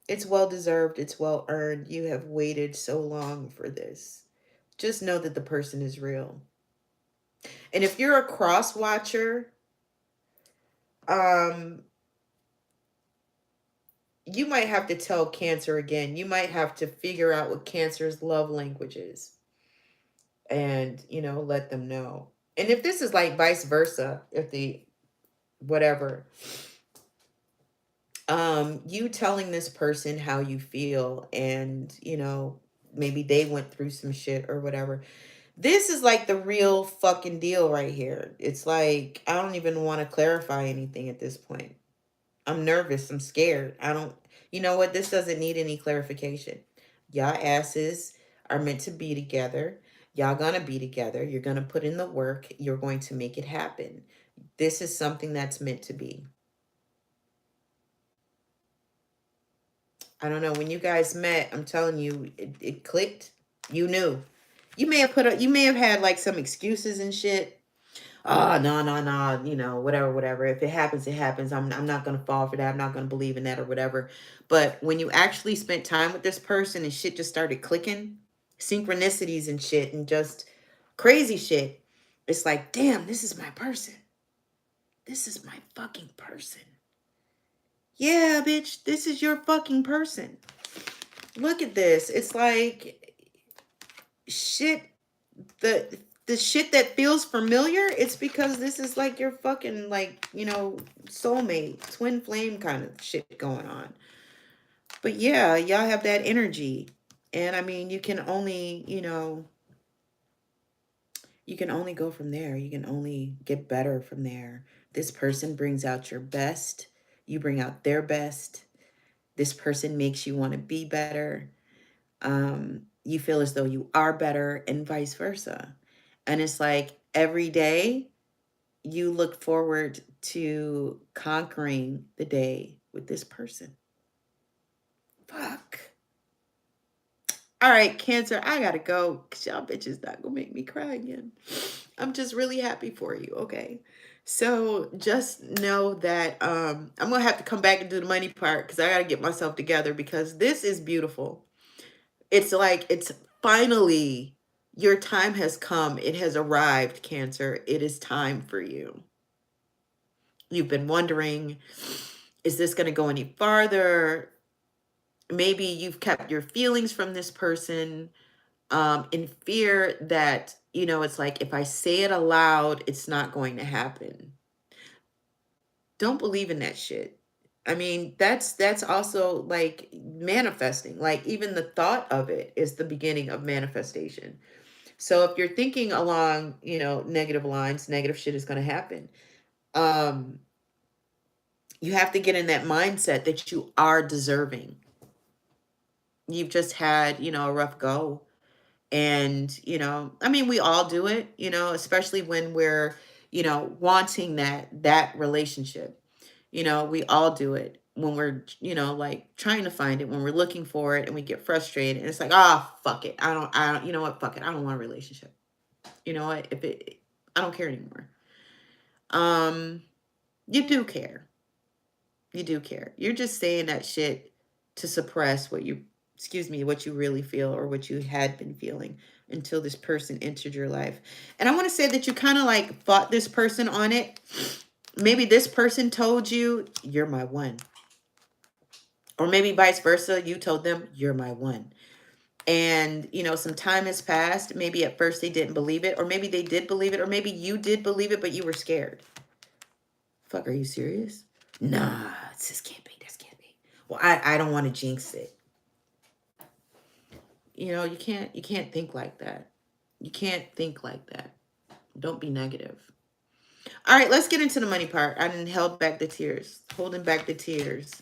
it's well deserved. It's well earned. You have waited so long for this. Just know that the person is real. And if you're a cross watcher, um, you might have to tell Cancer again. You might have to figure out what Cancer's love language is and, you know, let them know. And if this is like vice versa, if the whatever, you telling this person how you feel and, you know, maybe they went through some shit or whatever. This is like the real fucking deal right here. It's like I don't even want to clarify anything at this point. I'm nervous. I'm scared. I don't, you know what? This doesn't need any clarification. Y'all asses are meant to be together. Y'all gonna be together. You're gonna put in the work. You're going to make it happen. This is something that's meant to be. I don't know. When you guys met, I'm telling you, it clicked. You knew. You may have you may have had like some excuses and shit. Oh, no, no, no, you know, whatever, whatever. If it happens, it happens. I'm not going to fall for that. I'm not going to believe in that or whatever. But when you actually spent time with this person and shit just started clicking, synchronicities and shit and just crazy shit, it's like, damn, this is my person. This is my fucking person. Yeah, bitch, this is your fucking person. Look at this. It's like shit. The shit that feels familiar, it's because this is like your fucking, like, you know, soulmate, twin flame kind of shit going on. But yeah, y'all have that energy. And I mean, you can only, you know, you can only go from there. You can only get better from there. This person brings out your best. You bring out their best. This person makes you want to be better. You feel as though you are better and vice versa. And it's like every day you look forward to conquering the day with this person. Fuck. All right, Cancer, I gotta go because y'all bitches not gonna make me cry again. I'm just really happy for you, okay? So just know that I'm gonna have to come back and do the money part because I gotta get myself together because this is beautiful. It's like it's finally your time has come. It has arrived, Cancer. It is time for you. You've been wondering, is this going to go any farther? Maybe you've kept your feelings from this person in fear that, you know, it's like if I say it aloud, it's not going to happen. Don't believe in that shit. I mean, that's also like manifesting. Like even the thought of it is the beginning of manifestation. So if you're thinking along, you know, negative lines, negative shit is going to happen. Um, you have to get in that mindset that you are deserving. You've just had, you know, a rough go. And, you know, I mean, we all do it, you know, especially when we're, you know, wanting that relationship. You know, we all do it when we're, you know, like trying to find it, when we're looking for it and we get frustrated and it's like, oh, fuck it. I don't, you know what? Fuck it. I don't want a relationship. You know what? I don't care anymore. Um, you do care. You do care. You're just saying that shit to suppress what you really feel or what you had been feeling until this person entered your life. And I want to say that you kind of like fought this person on it. Maybe this person told you, you're my one. Or maybe vice versa, you told them, you're my one. And, you know, some time has passed. Maybe at first they didn't believe it, or maybe they did believe it, or maybe you did believe it, but you were scared. Fuck, are you serious? Nah, this can't be. This can't be. Well, I don't want to jinx it. You know, you can't think like that. You can't think like that. Don't be negative. All right, let's get into the money part. I didn't held back the tears, holding back the tears.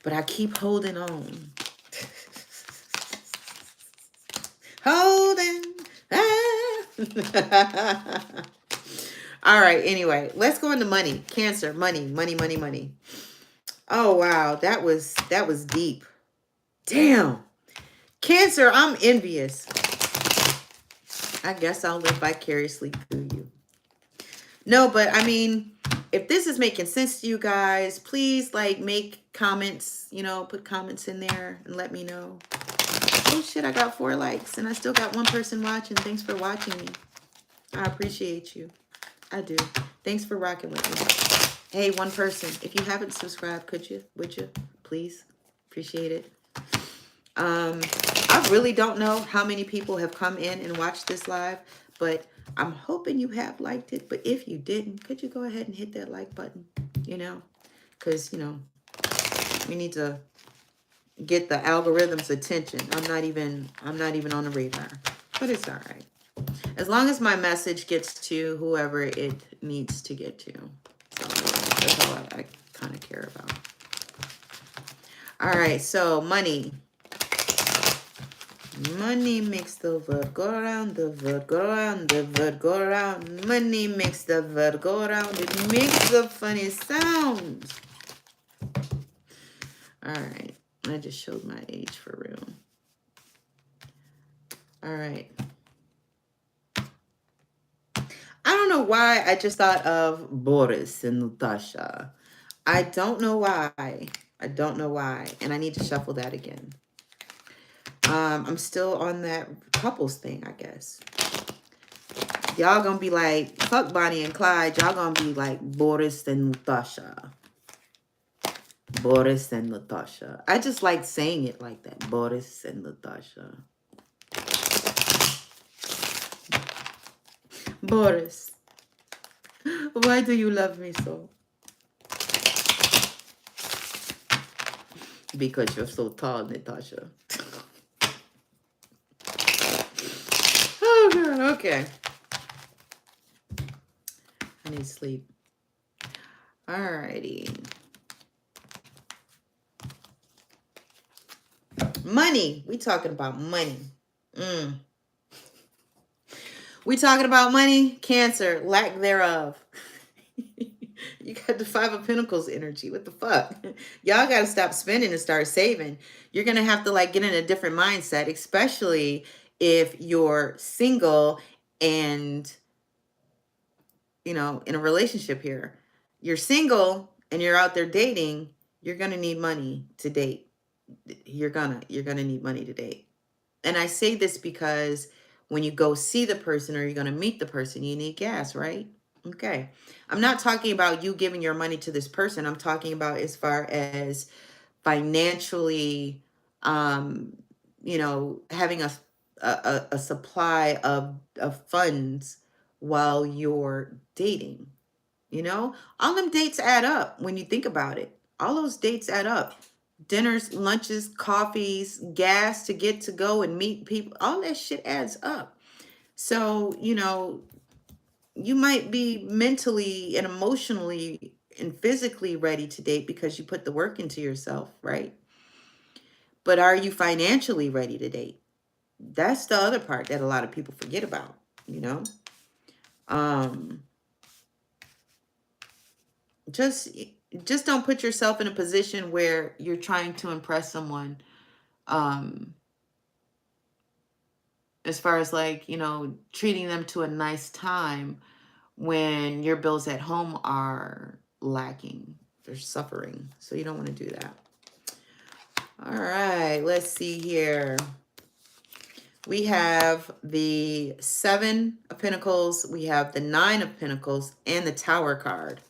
But I keep holding on. Holding. All right, anyway, let's go into money. Cancer, money, money, money, money. Oh wow, that was deep. Damn. Cancer, I'm envious. I guess I'll live vicariously through you. No, but I mean, if this is making sense to you guys, please like make comments, you know, put comments in there and let me know. Oh shit, I got 4 likes and I still got 1 person watching. Thanks for watching me. I appreciate you. I do. Thanks for rocking with me. Hey, one person, if you haven't subscribed, would you, please? Appreciate it. I really don't know how many people have come in and watched this live, but I'm hoping you have liked it. But if you didn't, could you go ahead and hit that like button? You know, because, we need to get the algorithm's attention. I'm not even on the radar, but it's all right. As long as my message gets to whoever it needs to get to. So that's all I kind of care about. All right, so money. Money makes the world go around, the world go around, the world go around. Money makes the world go around. It makes the funny sounds. All right, I just showed my age for real. All right. I don't know why I just thought of Boris and Natasha. I don't know why. I don't know why. And I need to shuffle that again. I'm still on that couples thing, I guess. Y'all gonna be like, fuck Bonnie and Clyde. Y'all gonna be like Boris and Natasha. Boris and Natasha. I just like saying it like that. Boris and Natasha. Boris, why do you love me so? Because you're so tall, Natasha. Oh, God. Okay. I need sleep. Alrighty. Money. We talking about money. We talking about money. Cancer. Lack thereof. You got the Five of Pentacles energy. What the fuck? Y'all got to stop spending and start saving. You're going to have to like get in a different mindset, especially if you're single and, in a relationship here. You're single and you're out there dating, you're going to need money to date. You're going to need money to date. And I say this because when you go see the person or you're going to meet the person, you need gas, right? Okay. I'm not talking about you giving your money to this person. I'm talking about as far as financially, having a supply of funds while you're dating. All them dates add up when you think about it. All those dates add up. Dinners, lunches, coffees, gas to get to go and meet people. All that shit adds up. So, you might be mentally and emotionally and physically ready to date because you put the work into yourself, right? But are you financially ready to date? That's the other part that a lot of people forget about, just don't put yourself in a position where you're trying to impress someone, as far as like, treating them to a nice time when your bills at home are lacking. They're suffering. So you don't want to do that. All right, let's see here. We have the Seven of Pentacles. We have the Nine of Pentacles and the Tower card.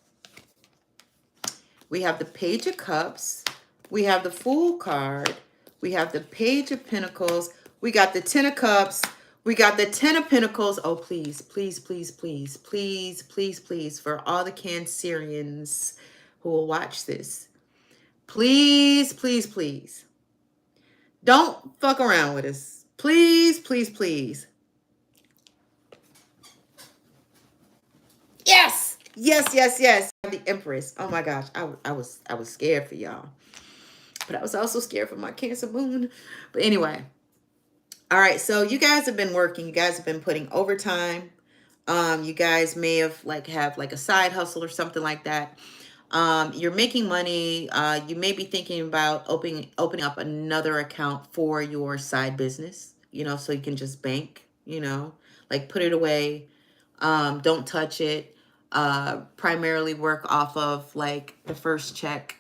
We have the Page of Cups. We have the Fool card. We have the Page of Pentacles. We got the Ten of Cups. We got the Ten of Pentacles. Oh, please, please, please, please, please, please, please, for all the Cancerians who will watch this. Please, please, please. Don't fuck around with us. Please, please, please. Yes, yes, yes, yes. The Empress. Oh my gosh, I was scared for y'all, but I was also scared for my Cancer moon. But anyway, all right. So you guys have been working. You guys have been putting overtime. You guys may have have a side hustle or something like that. You're making money. You may be thinking about opening up another account for your side business. So you can just bank. Put it away. Don't touch it. Primarily work off of the first check,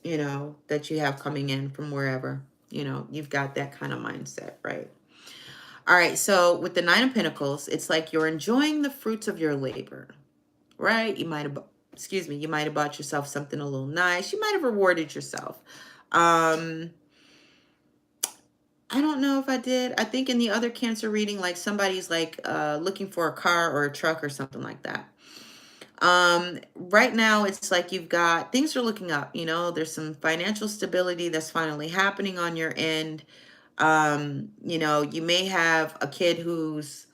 that you have coming in from wherever. You've got that kind of mindset, right? All right, so with the Nine of Pentacles, it's like you're enjoying the fruits of your labor. right? You might have, excuse me, you might have bought yourself something a little nice. You might have rewarded yourself. Um, I don't know if I did. I think in the other Cancer reading, like somebody's like looking for a car or a truck or something like that. Right now it's like you've got things are looking up, you know, there's some financial stability that's finally happening on your end. You know, you may have a kid who's,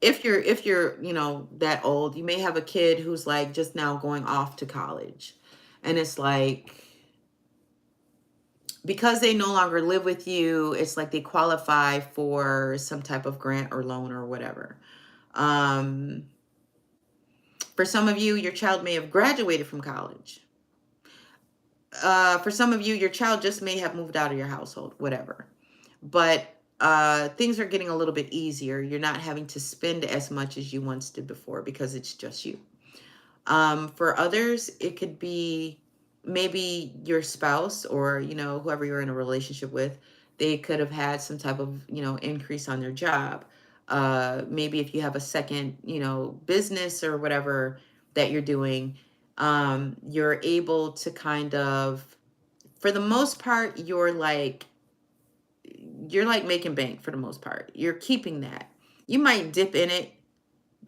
if you're, you know, that old, you may have a kid who's like just now going off to college. And it's like because they no longer live with you, it's like they qualify for some type of grant or loan or whatever. Um, for some of you, your child may have graduated from college. For some of you, your child just may have moved out of your household, whatever. But things are getting a little bit easier. You're not having to spend as much as you once did before because it's just you. For others, it could be maybe your spouse or, you know, whoever you're in a relationship with, they could have had some type of, you know, increase on their job. Maybe if you have a second, you know, business or whatever that you're doing, you're able to kind of, for the most part, you're like making bank for the most part. You're keeping that. You might dip in it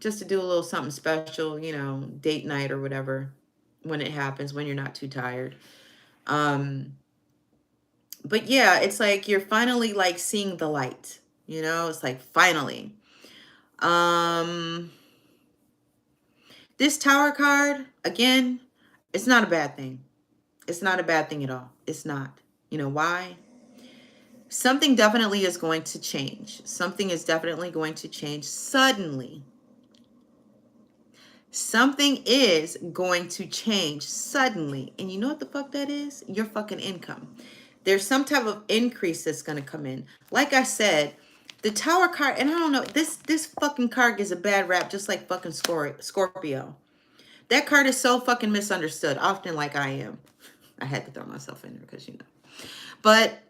just to do a little something special, you know, date night or whatever when it happens, when you're not too tired. Um, but yeah, it's like you're finally like seeing the light, you know, it's like finally. Um, this tower card, again, it's not a bad thing. It's not a bad thing at all. It's not. You know why? Something definitely is going to change. Something is definitely going to change suddenly. Something is going to change suddenly. And you know what the fuck that is? Your fucking income. There's some type of increase that's going to come in. Like I said, the tower card, and I don't know, this fucking card gives a bad rap just like fucking Scorpio. That card is so fucking misunderstood, often like I am. I had to throw myself in there because you know. But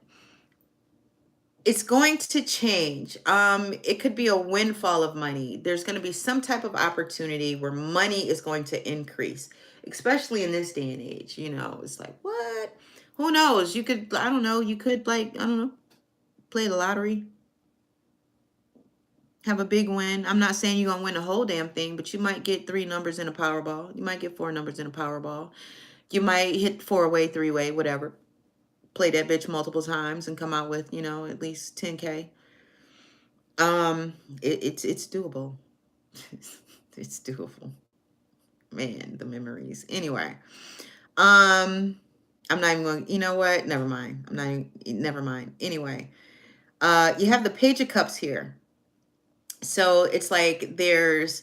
it's going to change. It could be a windfall of money. There's going to be some type of opportunity where money is going to increase, especially in this day and age. You know, it's like, what? Who knows? You could, I don't know, you could like, I don't know, play the lottery, have a big win. I'm not saying you're going to win the whole damn thing, but you might get 3 numbers in a Powerball. You might get 4 numbers in a Powerball. You might hit 4-way, 3-way, whatever. Play that bitch multiple times and come out with, you know, at least 10K. It's doable. It's doable. Man, the memories. Anyway, I'm not even going, you know what? Never mind. I'm not even, never mind. Anyway, you have the Page of Cups here. So it's like there's,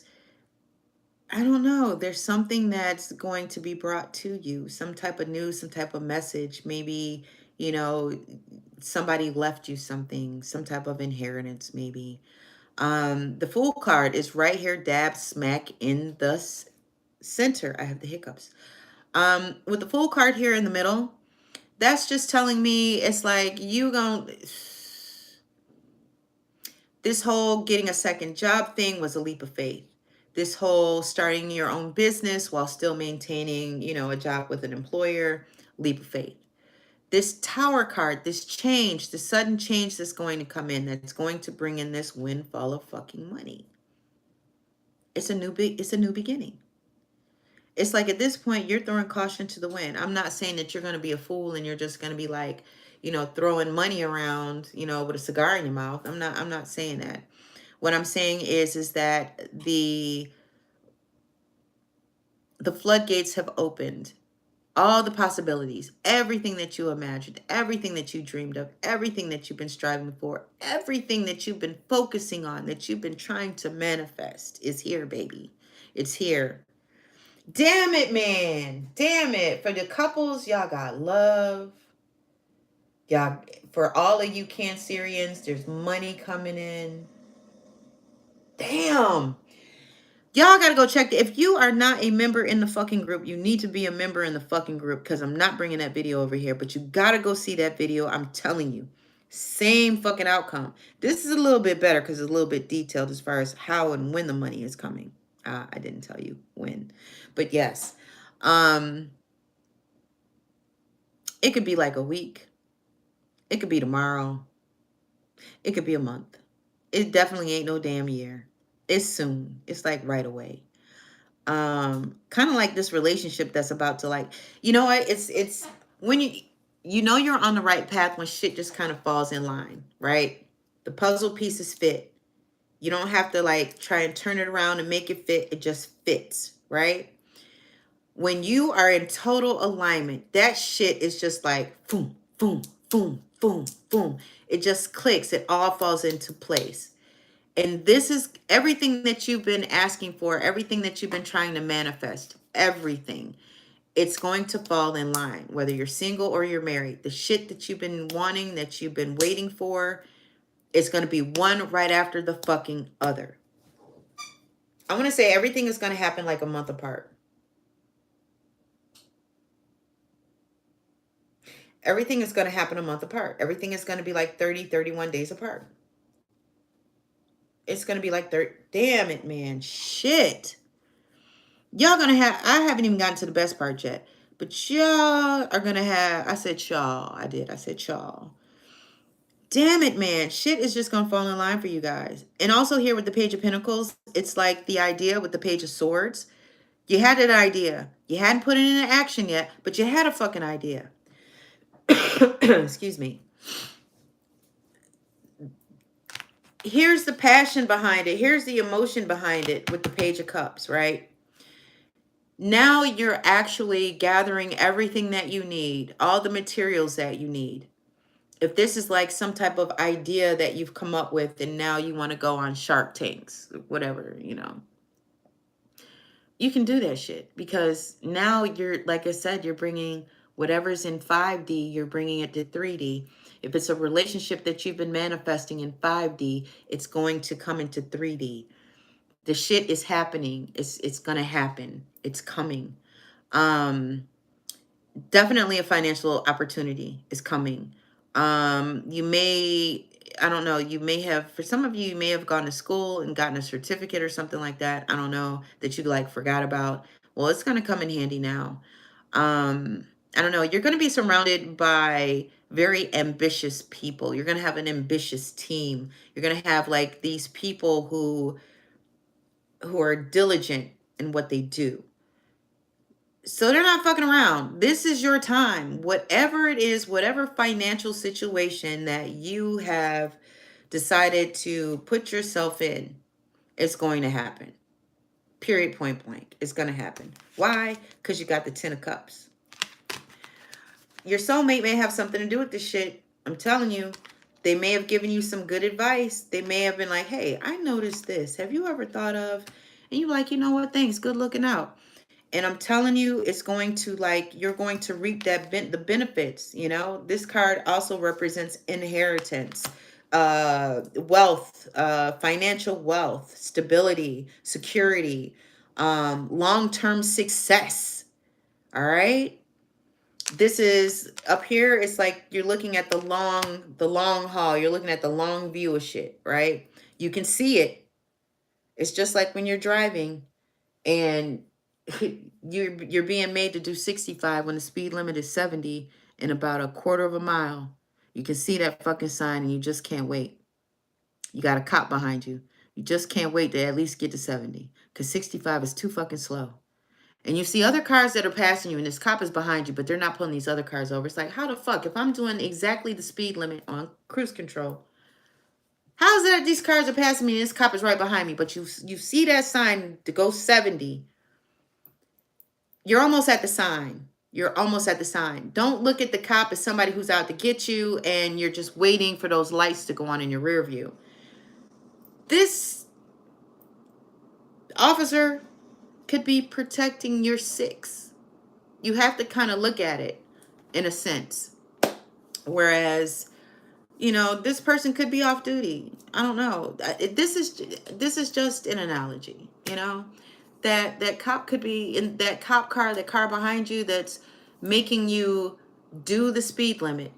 I don't know, there's something that's going to be brought to you, some type of news, some type of message. Maybe, you know, somebody left you something, some type of inheritance, maybe. The Fool card is right here, dab smack in the center. I have the hiccups. With the Fool card here in the middle, that's just telling me it's like you gon' this whole getting a second job thing was a leap of faith. This whole starting your own business while still maintaining, you know, a job with an employer, leap of faith. This Tower card, this change, the sudden change that's going to come in, that's going to bring in this windfall of fucking money. It's a new beginning. It's like at this point you're throwing caution to the wind. I'm not saying that you're going to be a fool and you're just going to be like, you know, throwing money around, you know, with a cigar in your mouth. I'm not saying that. What I'm saying is that the floodgates have opened. All the possibilities, everything that you imagined, everything that you dreamed of, everything that you've been striving for, everything that you've been focusing on, that you've been trying to manifest is here, baby. It's here. Damn it, man. Damn it. For the couples, y'all got love. Y'all, for all of you Cancerians, there's money coming in. Damn. Y'all gotta go check. If you are not a member in the fucking group, you need to be a member in the fucking group because I'm not bringing that video over here. But you gotta go see that video. I'm telling you. Same fucking outcome. This is a little bit better because it's a little bit detailed as far as how and when the money is coming. I didn't tell you when, but yes. Um, it could be like a week. It could be tomorrow. It could be a month. It definitely ain't no damn year. It's soon. It's like right away. Kind of like this relationship that's about to, like, you know what? It's when you know you're on the right path when shit just kind of falls in line, right? The puzzle pieces fit. You don't have to like try and turn it around and make it fit. It just fits, right? When you are in total alignment, that shit is just like boom, boom, boom, boom, boom. It just clicks. It all falls into place. And this is everything that you've been asking for, everything that you've been trying to manifest, everything. It's going to fall in line, whether you're single or you're married. The shit that you've been wanting, that you've been waiting for, it's going to be one right after the fucking other. I want to say everything is going to happen like a month apart. Everything is going to happen a month apart. Everything is going to be like 30, 31 days apart. It's going to be like 30. Damn it, man. Shit. Y'all going to have, I haven't even gotten to the best part yet, but y'all are going to have, I said y'all. I said y'all. Damn it, man. Shit is just going to fall in line for you guys. And also here with the Page of Pentacles, it's like the idea with the Page of Swords. You had an idea. You hadn't put it into action yet, but you had a fucking idea. Excuse me. Here's the passion behind it. Here's the emotion behind it with the Page of Cups, right? Now you're actually gathering everything that you need, all the materials that you need. If this is like some type of idea that you've come up with and now you want to go on Shark Tanks, whatever, you know, you can do that shit because now you're, like I said, you're bringing whatever's in 5D, you're bringing it to 3D. If it's a relationship that you've been manifesting in 5D, it's going to come into 3D. The shit is happening. It's going to happen. It's coming. Definitely a financial opportunity is coming. You may, I don't know, you may have, for some of you, you may have gone to school and gotten a certificate or something like that. I don't know, that you like forgot about. Well, it's going to come in handy now. I don't know, you're going to be surrounded by very ambitious people. You're going to have an ambitious team. You're going to have like these people who are diligent in what they do. So they're not fucking around. This is your time. Whatever it is, whatever financial situation that you have decided to put yourself in, it's going to happen. Period, point blank. It's going to happen. Why? Because you got the 10 of Cups. Your soulmate may have something to do with this shit. I'm telling you. They may have given you some good advice. They may have been like, hey, I noticed this. Have you ever thought of? And you're like, you know what? Thanks. Good looking out. And I'm telling you, it's going to, like, you're going to reap that the benefits, you know. This card also represents inheritance, wealth, financial wealth, stability, security, long-term success. All right. This is up here. It's like you're looking at the long haul. You're looking at the long view of shit, right? You can see it. It's just like when you're driving and you're being made to do 65 when the speed limit is 70 in about a quarter of a mile. You can see that fucking sign and you just can't wait. You got a cop behind you. You just can't wait to at least get to 70 because 65 is too fucking slow. And you see other cars that are passing you and this cop is behind you, but they're not pulling these other cars over. It's like, how the fuck? If I'm doing exactly the speed limit on cruise control, how is it that these cars are passing me and this cop is right behind me, but you see that sign to go 70? You're almost at the sign. You're almost at the sign. Don't look at the cop as somebody who's out to get you and you're just waiting for those lights to go on in your rear view. This officer could be protecting your 6. You have to kind of look at it in a sense. Whereas, you know, this person could be off duty. I don't know. This is just an analogy, you know. That cop could be in that cop car, the car behind you that's making you do the speed limit.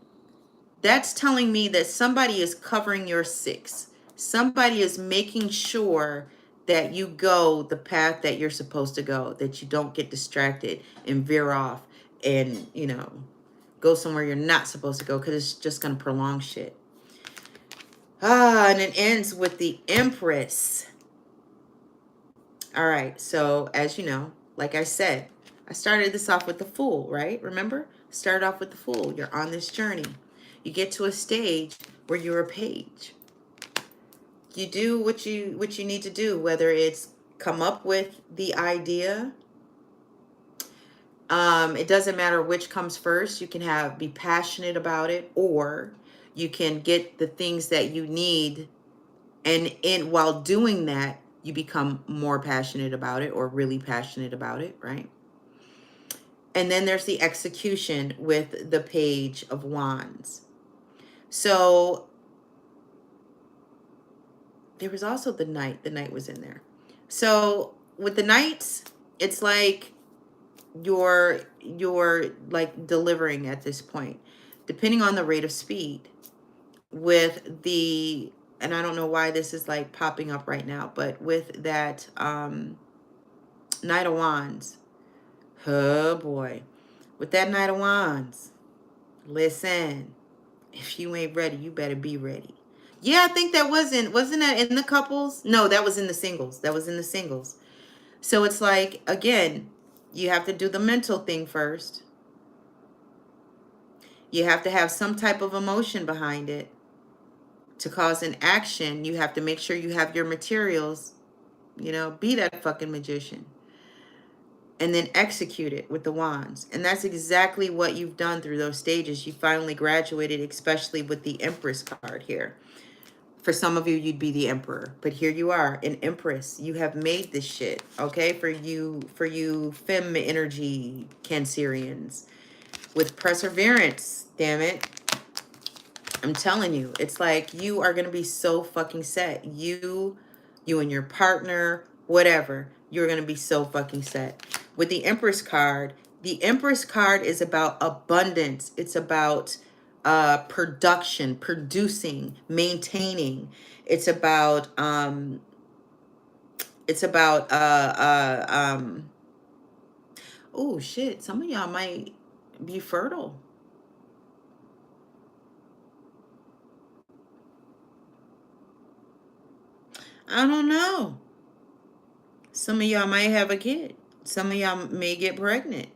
That's telling me that somebody is covering your 6. Somebody is making sure that you go the path that you're supposed to go, that you don't get distracted and veer off and, you know, go somewhere you're not supposed to go, because it's just going to prolong shit. And it ends with the Empress. All right, so as you know, like I said, I started this off with the Fool, right? Remember? Start off with the Fool. You're on this journey. You get to a stage where you're a page. You do what you need to do, whether it's come up with the idea. It doesn't matter which comes first. You can be passionate about it, or you can get the things that you need, and while doing that, you become more passionate about it, or really passionate about it, right? And then there's the execution with the Page of Wands. So there was also the Knight. The Knight was in there. So with the Knights, it's like you're like delivering at this point, depending on the rate of speed. With the, and I don't know why this is like popping up right now, but with that Knight of Wands, oh boy, with that Knight of Wands, listen, if you ain't ready, you better be ready. Yeah, I think that wasn't that in the couples? No, that was in the singles. That was in the singles. So it's like, again, you have to do the mental thing first. You have to have some type of emotion behind it. To cause an action, you have to make sure you have your materials, you know, be that fucking magician. And then execute it with the wands. And that's exactly what you've done through those stages. You finally graduated, especially with the Empress card here. For some of you, you'd be the Emperor, but here you are, an Empress. You have made this shit, okay? For you femme energy Cancerians, with perseverance, damn it. I'm telling you, it's like you are going to be so fucking set. You and your partner, whatever, you're going to be so fucking set. With the Empress card is about abundance. It's about production, producing, maintaining. It's about oh shit, some of y'all might be fertile. I don't know. Some of y'all might have a kid. Some of y'all may get pregnant.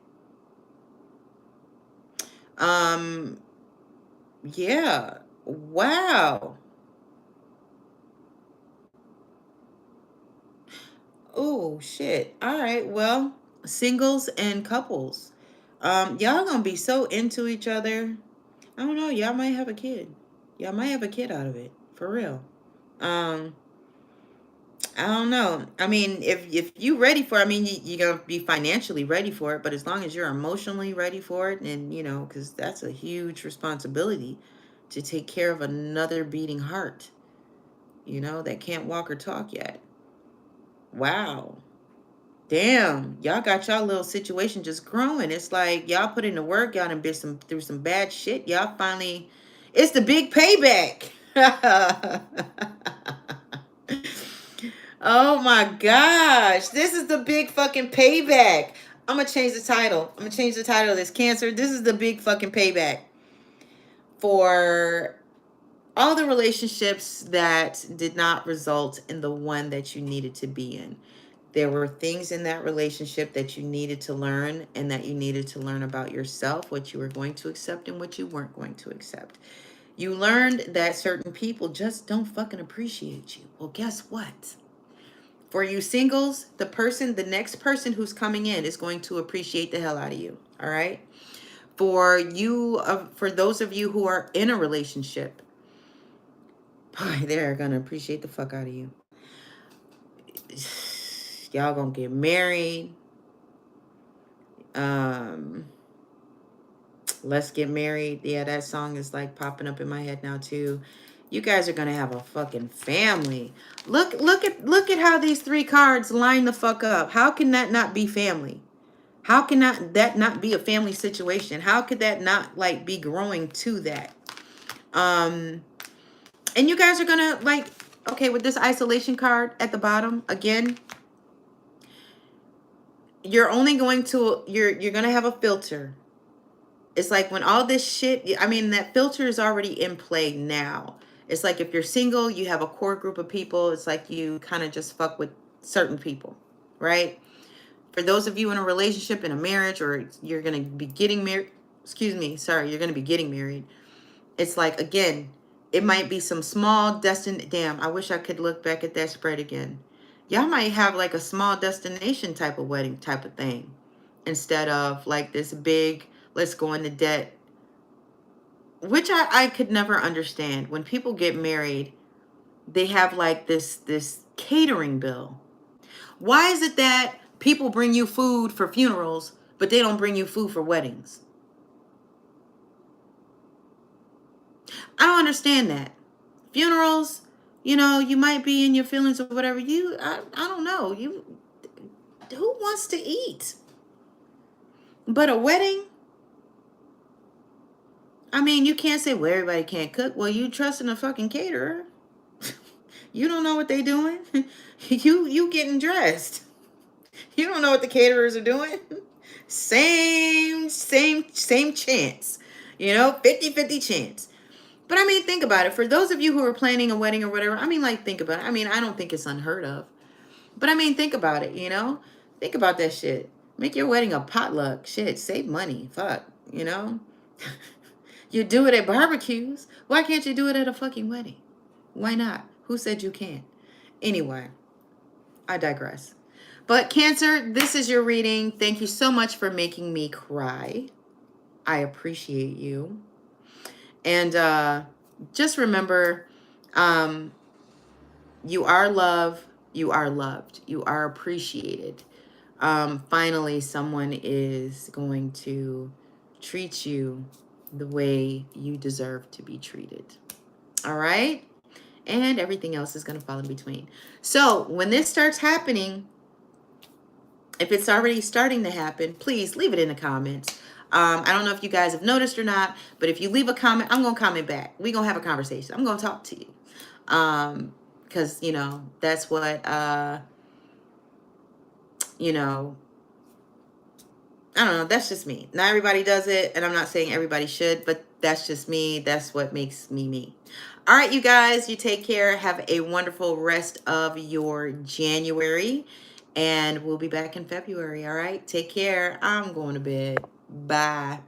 Yeah. Wow. Oh, shit. All right. Well, singles and couples. Y'all gonna be so into each other. I don't know. Y'all might have a kid. Y'all might have a kid out of it. For real. Um, I don't know. I mean, if you ready for it, I mean, you're gonna be financially ready for it, but as long as you're emotionally ready for it, and you know, because that's a huge responsibility to take care of another beating heart, you know, that can't walk or talk yet. Wow. Damn. Y'all got y'all little situation just growing. It's like y'all put in the work, y'all done been through some bad shit. Y'all finally, it's the big payback. Oh my gosh. This is the big fucking payback. I'm going to change the title. I'm going to change the title of this, Cancer. This is the big fucking payback for all the relationships that did not result in the one that you needed to be in. There were things in that relationship that you needed to learn, and that you needed to learn about yourself, what you were going to accept and what you weren't going to accept. You learned that certain people just don't fucking appreciate you. Well, guess what? For you singles, the next person who's coming in is going to appreciate the hell out of you. All right. For you, for those of you who are in a relationship, boy, they're going to appreciate the fuck out of you. Y'all gonna get married. Let's Get Married. Yeah, that song is like popping up in my head now too. You guys are gonna have a fucking family. Look at how these three cards line the fuck up. How can that not be family? How can that not be a family situation? How could that not like be growing to that? And you guys are gonna like Okay, with this isolation card at the bottom, again, you're only going to, you're going to have a filter. It's like when all this shit, I mean, that filter is already in play now. It's like if you're single, you have a core group of people. It's like you kind of just fuck with certain people, right? For those of you in a relationship, in a marriage, or you're going to be getting married, excuse me, sorry, you're going to be getting married. It's like, again, it might be some small damn, I wish I could look back at that spread again. Y'all might have like a small destination type of wedding type of thing instead of like this big, let's go into debt, which I could never understand. When people get married, they have like this catering bill. Why is it that people bring you food for funerals, but they don't bring you food for weddings? I don't understand that. Funerals, you know, you might be in your feelings or whatever. I don't know. Who wants to eat? But a wedding, I mean, you can't say, well, everybody can't cook. Well, you trust in a fucking caterer. You don't know what they doing. You getting dressed. You don't know what the caterers are doing. Same chance. You know, 50-50 chance. But I mean, think about it. For those of you who are planning a wedding or whatever, I mean, like, think about it. I mean, I don't think it's unheard of. But I mean, think about it, you know? Think about that shit. Make your wedding a potluck. Shit, save money. Fuck, you know? You do it at barbecues. Why can't you do it at a fucking wedding? Why not? Who said you can't? Anyway, I digress. But Cancer, this is your reading. Thank you so much for making me cry. I appreciate you. And just remember, you are loved. You are loved. You are appreciated. Finally, someone is going to treat you the way you deserve to be treated. All right? And everything else is going to fall in between. So when this starts happening, if it's already starting to happen, please leave it in the comments. I don't know if you guys have noticed or not, but if you leave a comment, I'm going to comment back. We're going to have a conversation. I'm going to talk to you. Because, you know, that's what, you know, I don't know. That's just me. Not everybody does it, and I'm not saying everybody should, but that's just me. That's what makes me me. All right, you guys, you take care. Have a wonderful rest of your January, and we'll be back in February. All right, take care. I'm going to bed. Bye.